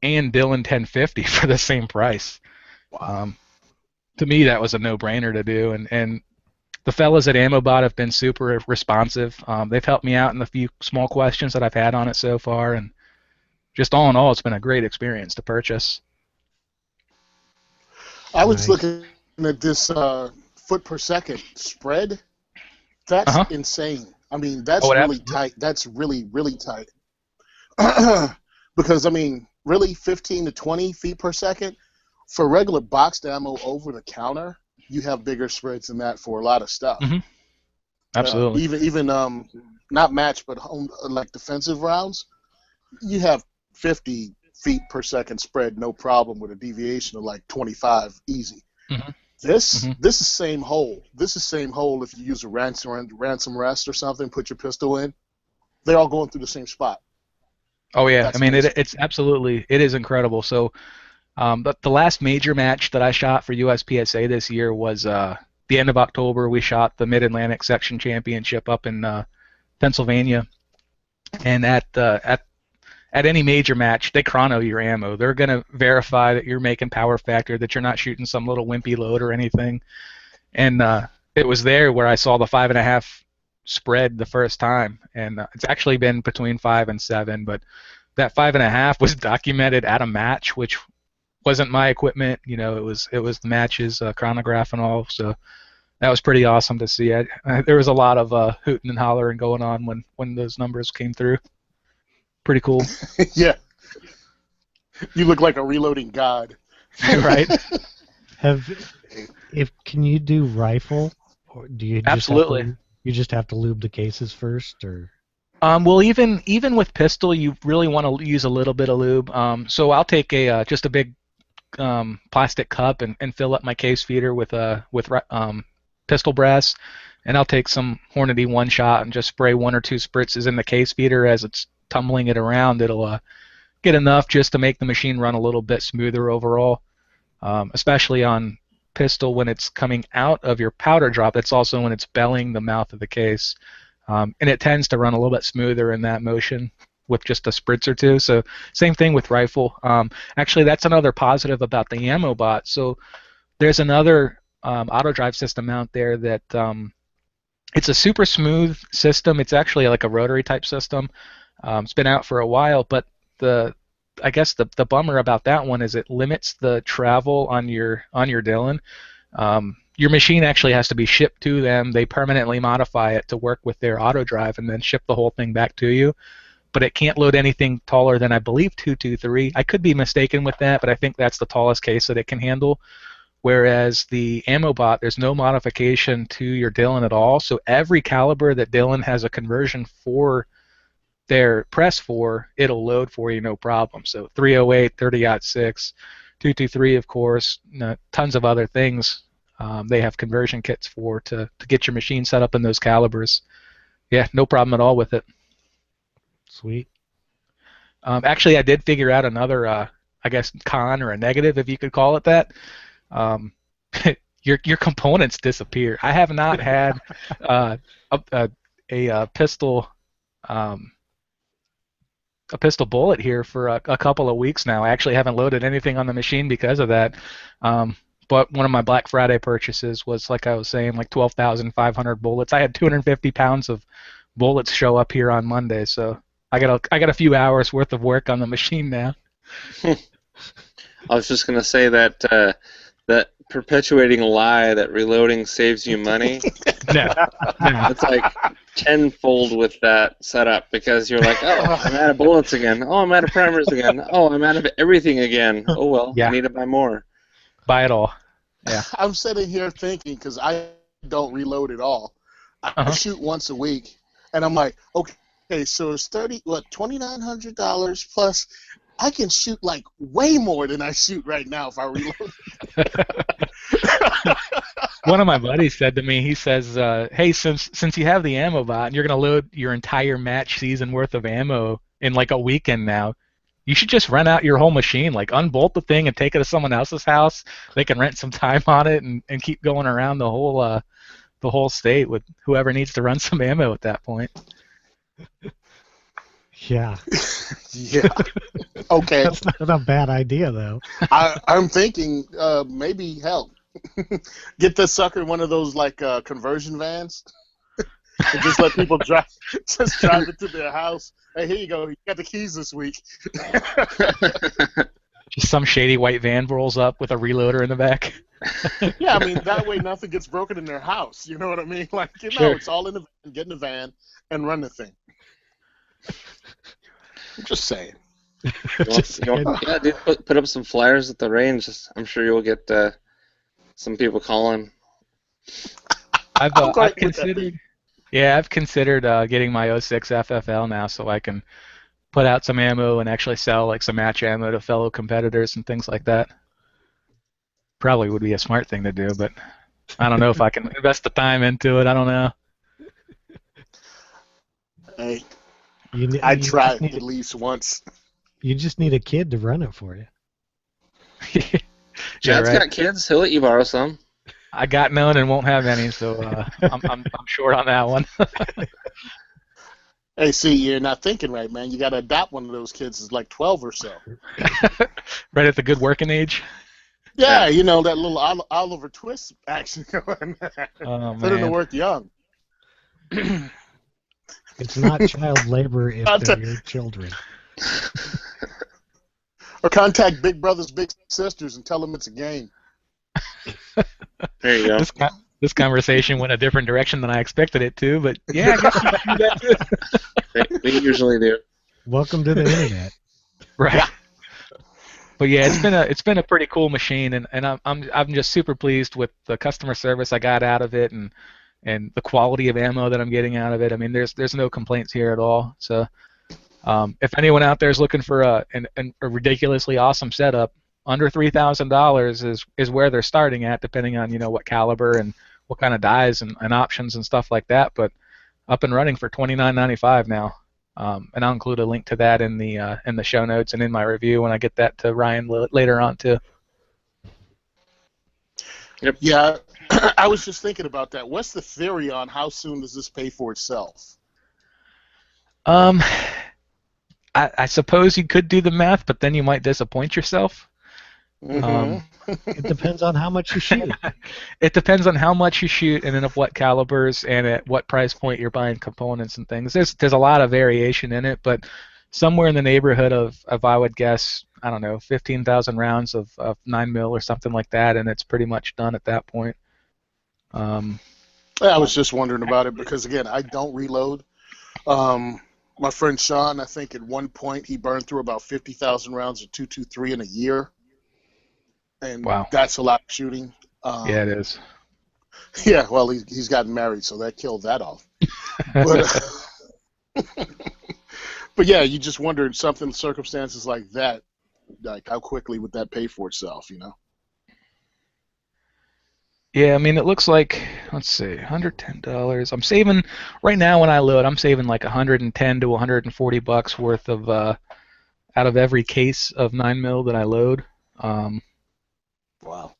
and Dillon 1050 for the same price. To me, that was a no-brainer to do, and the fellas at AmmoBot have been super responsive. They've helped me out in the few small questions that I've had on it so far, and just all in all, it's been a great experience to purchase. I was looking at this foot per second spread. That's insane. I mean, that's really tight. That's really, really tight. Because, I mean, really 15 to 20 feet per second? For regular boxed ammo over the counter, you have bigger spreads than that for a lot of stuff. Mm-hmm. Absolutely. Even not match, but like defensive rounds, you have 50, feet per second spread, no problem, with a deviation of like 25, easy. Mm-hmm. This is same hole. This is same hole if you use a ransom rest or something, put your pistol in. They're all going through the same spot. Oh yeah, That's I mean amazing. it's absolutely, it is incredible. So, but the last major match that I shot for USPSA this year was the end of October. We shot the Mid-Atlantic Section Championship up in Pennsylvania, and at any major match, they chrono your ammo. They're going to verify that you're making power factor, that you're not shooting some little wimpy load or anything. And it was there where I saw the 5.5 spread the first time, and it's actually been between 5 and 7. But that 5.5 was documented at a match, which wasn't my equipment. You know, it was the match's chronograph and all. So that was pretty awesome to see. There was a lot of hooting and hollering going on when those numbers came through. Pretty cool. Yeah. You look like a reloading god. Right? Can you do rifle, or do you just Absolutely. you just have to lube the cases first, or? Well, even with pistol, you really want to use a little bit of lube. So I'll take just a big plastic cup and fill up my case feeder with pistol brass, and I'll take some Hornady one shot and just spray 1 or 2 spritzes in the case feeder as it's tumbling it around. It'll get enough just to make the machine run a little bit smoother overall, especially on pistol when it's coming out of your powder drop. That's also when it's belling the mouth of the case, and it tends to run a little bit smoother in that motion with just a spritz or two. So same thing with rifle. Actually, that's another positive about the ammo bot. So there's another auto drive system out there that it's a super smooth system. It's actually like a rotary type system. It's been out for a while, but I guess the bummer about that one is it limits the travel on your Dillon. Your machine actually has to be shipped to them. They permanently modify it to work with their auto drive and then ship the whole thing back to you. But it can't load anything taller than, I believe, 223. I could be mistaken with that, but I think that's the tallest case that it can handle. Whereas the ammo bot, there's no modification to your Dillon at all. So every caliber that Dillon has a conversion for their press for, it'll load for you no problem. So 308, 30-06, 223, of course, tons of other things. They have conversion kits for to get your machine set up in those calibers. Yeah, no problem at all with it. Sweet. Actually, I did figure out another, I guess, con or a negative, if you could call it that. Your components disappear. I have not had a pistol bullet here for a couple of weeks now. I actually haven't loaded anything on the machine because of that. But one of my Black Friday purchases was, like I was saying, like 12,500 bullets. I had 250 pounds of bullets show up here on Monday, so I got a few hours worth of work on the machine now. I was just gonna say that that perpetuating lie that reloading saves you money. No. It's like tenfold with that setup, because you're like, oh, I'm out of bullets again. Oh, I'm out of primers again. Oh, I'm out of everything again. Oh well, Yeah. I need to buy more. Buy it all. Yeah. I'm sitting here thinking, because I don't reload at all. I shoot once a week, and I'm like, okay, so it's $2,900 plus. I can shoot like way more than I shoot right now if I reload. One of my buddies said to me, he says, hey, since you have the ammo bot and you're going to load your entire match season worth of ammo in like a weekend now, you should just rent out your whole machine, like unbolt the thing and take it to someone else's house. They can rent some time on it and keep going around the whole state with whoever needs to run some ammo at that point. Yeah. Yeah. Okay. That's not a bad idea, though. I'm thinking maybe help. Get this sucker in one of those like conversion vans, and just let people drive it to their house. Hey, here you go. You got the keys this week. Just some shady white van rolls up with a reloader in the back. Yeah, I mean that way nothing gets broken in their house. You know what I mean? Like Sure. it's all in the van. Get in the van and run the thing. I'm just saying. Yeah, dude, put up some flyers at the range. I'm sure you'll get some people calling. I've considered getting my 06 FFL now, so I can put out some ammo and actually sell like some match ammo to fellow competitors and things like that. Probably would be a smart thing to do, but I don't know if I can invest the time into it. I don't know. Hey, I tried at least once. You just need a kid to run it for you. Yeah, Chad's right. got kids. He'll let you borrow some. I got none and won't have any, so I'm short on that one. Hey, see, you're not thinking right, man. You got to adopt one of those kids. It's like 12 or so. Right at the good working age. Yeah, you know, that little Oliver Twist action going. Oh, Put in the man. work young. It's not child labor if they're your children. Or contact Big Brothers, Big Sisters and tell them it's a game. There you go. This conversation went a different direction than I expected it to, but yeah, I guess you can do that too. We usually do. Welcome to the internet. Right. Yeah. But yeah, it's been a pretty cool machine, and I'm just super pleased with the customer service I got out of it, and the quality of ammo that I'm getting out of it. I mean, there's no complaints here at all. So if anyone out there is looking for a ridiculously awesome setup, under $3,000 is where they're starting at, depending on what caliber and what kind of dies and options and stuff like that. But up and running for $29.95 now. And I'll include a link to that in the show notes and in my review when I get that to Ryan later on too. Yep. Yeah, I was just thinking about that. What's the theory on how soon does this pay for itself? I suppose you could do the math, but then you might disappoint yourself. Mm-hmm. It depends on how much you shoot. It depends on how much you shoot and at what calibers and at what price point you're buying components and things. There's a lot of variation in it, but somewhere in the neighborhood of I would guess, I don't know, 15,000 rounds of 9mm or something like that, and it's pretty much done at that point. I was just wondering about it because, again, I don't reload. My friend Sean, I think at one point he burned through about 50,000 rounds of .223 in a year. And wow. That's a lot of shooting. Yeah, it is. Yeah, well, he's gotten married, so that killed that off. But yeah, you just wondered circumstances like that, like how quickly would that pay for itself, Yeah, I mean, it looks like, let's see, $110. I'm saving, right now when I load, I'm saving like $110 to $140 worth of, out of every case of 9mm that I load. Wow.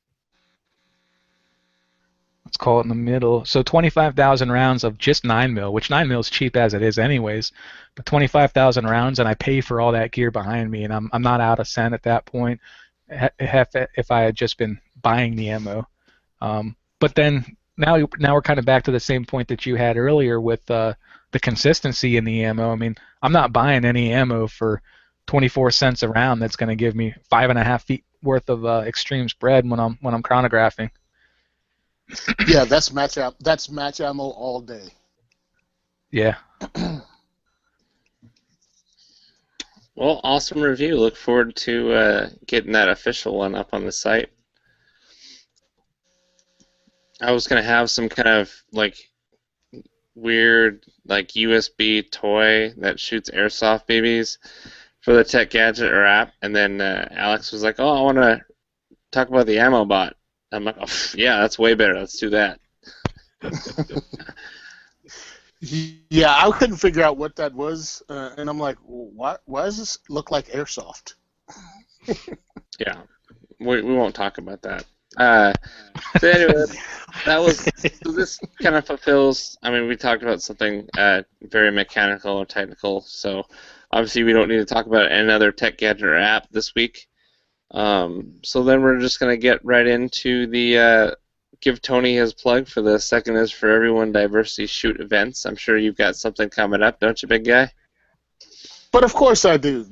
Let's call it in the middle. So 25,000 rounds of just 9mm, which 9mm is cheap as it is anyways, but 25,000 rounds, and I pay for all that gear behind me, and I'm not out a cent at that point if I had just been buying the ammo. But then now we're kind of back to the same point that you had earlier with the consistency in the ammo. I mean, I'm not buying any ammo for 24 cents a round that's going to give me 5.5 feet worth of extreme spread when I'm chronographing. Yeah, that's match ammo all day. Yeah. Well, awesome review. Look forward to getting that official one up on the site. I was going to have some kind of like weird like USB toy that shoots airsoft BBs for the Tech Gadget or app, and then Alex was like, "Oh, I want to talk about the ammo bot." I'm like, "Oh, yeah, that's way better. Let's do that." Yeah, I couldn't figure out what that was, and I'm like, why does this look like airsoft? Yeah, we won't talk about that. So anyway, so this kind of fulfills. I mean, we talked about something very mechanical or technical, so obviously we don't need to talk about another Tech Gadget or app this week. So then we're just going to get right into the give Tony his plug for the Second is for Everyone Diversity Shoot events. I'm sure you've got something coming up, don't you, big guy? But of course I do.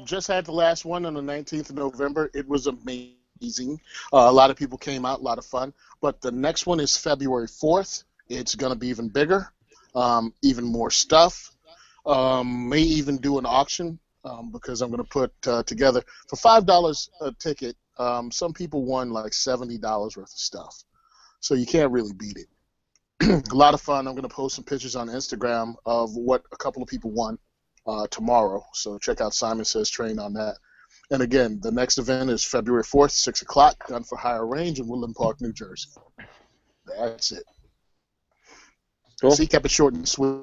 Just had the last one on the 19th of November. It was amazing. A lot of people came out, a lot of fun. But the next one is February 4th. It's going to be even bigger, even more stuff. May even do an auction because I'm going to put together, for $5 a ticket, some people won like $70 worth of stuff. So you can't really beat it. A lot of fun. I'm going to post some pictures on Instagram of what a couple of people won. tomorrow. So check out Simon Says Train on that. And again, the next event is February 4th, 6 o'clock, Gun for Hire Range in Woodland Park, New Jersey. That's it. Cool. See, kept it short and sweet.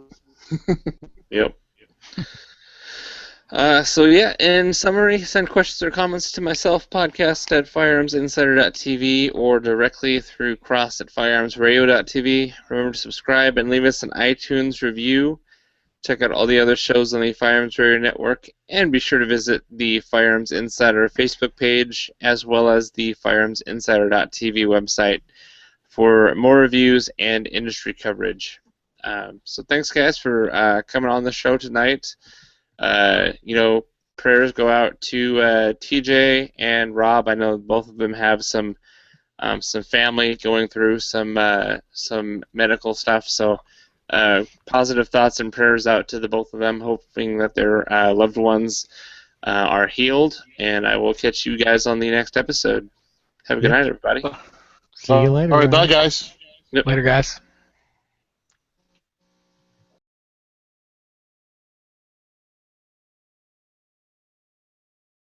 Yep. So yeah, in summary, send questions or comments to myself, podcast@firearmsinsider.tv, or directly through cross@firearmsradio.tv. Remember to subscribe and leave us an iTunes review. Check out all the other shows on the Firearms Radio Network, and be sure to visit the Firearms Insider Facebook page, as well as the firearmsinsider.tv website for more reviews and industry coverage. So thanks, guys, for coming on the show tonight. Prayers go out to TJ and Rob. I know both of them have some family going through some medical stuff. So positive thoughts and prayers out to the both of them, hoping that their loved ones are healed. And I will catch you guys on the next episode. Have a good night, everybody. See you later. All right, bye, guys. guys. Yep. Later, guys.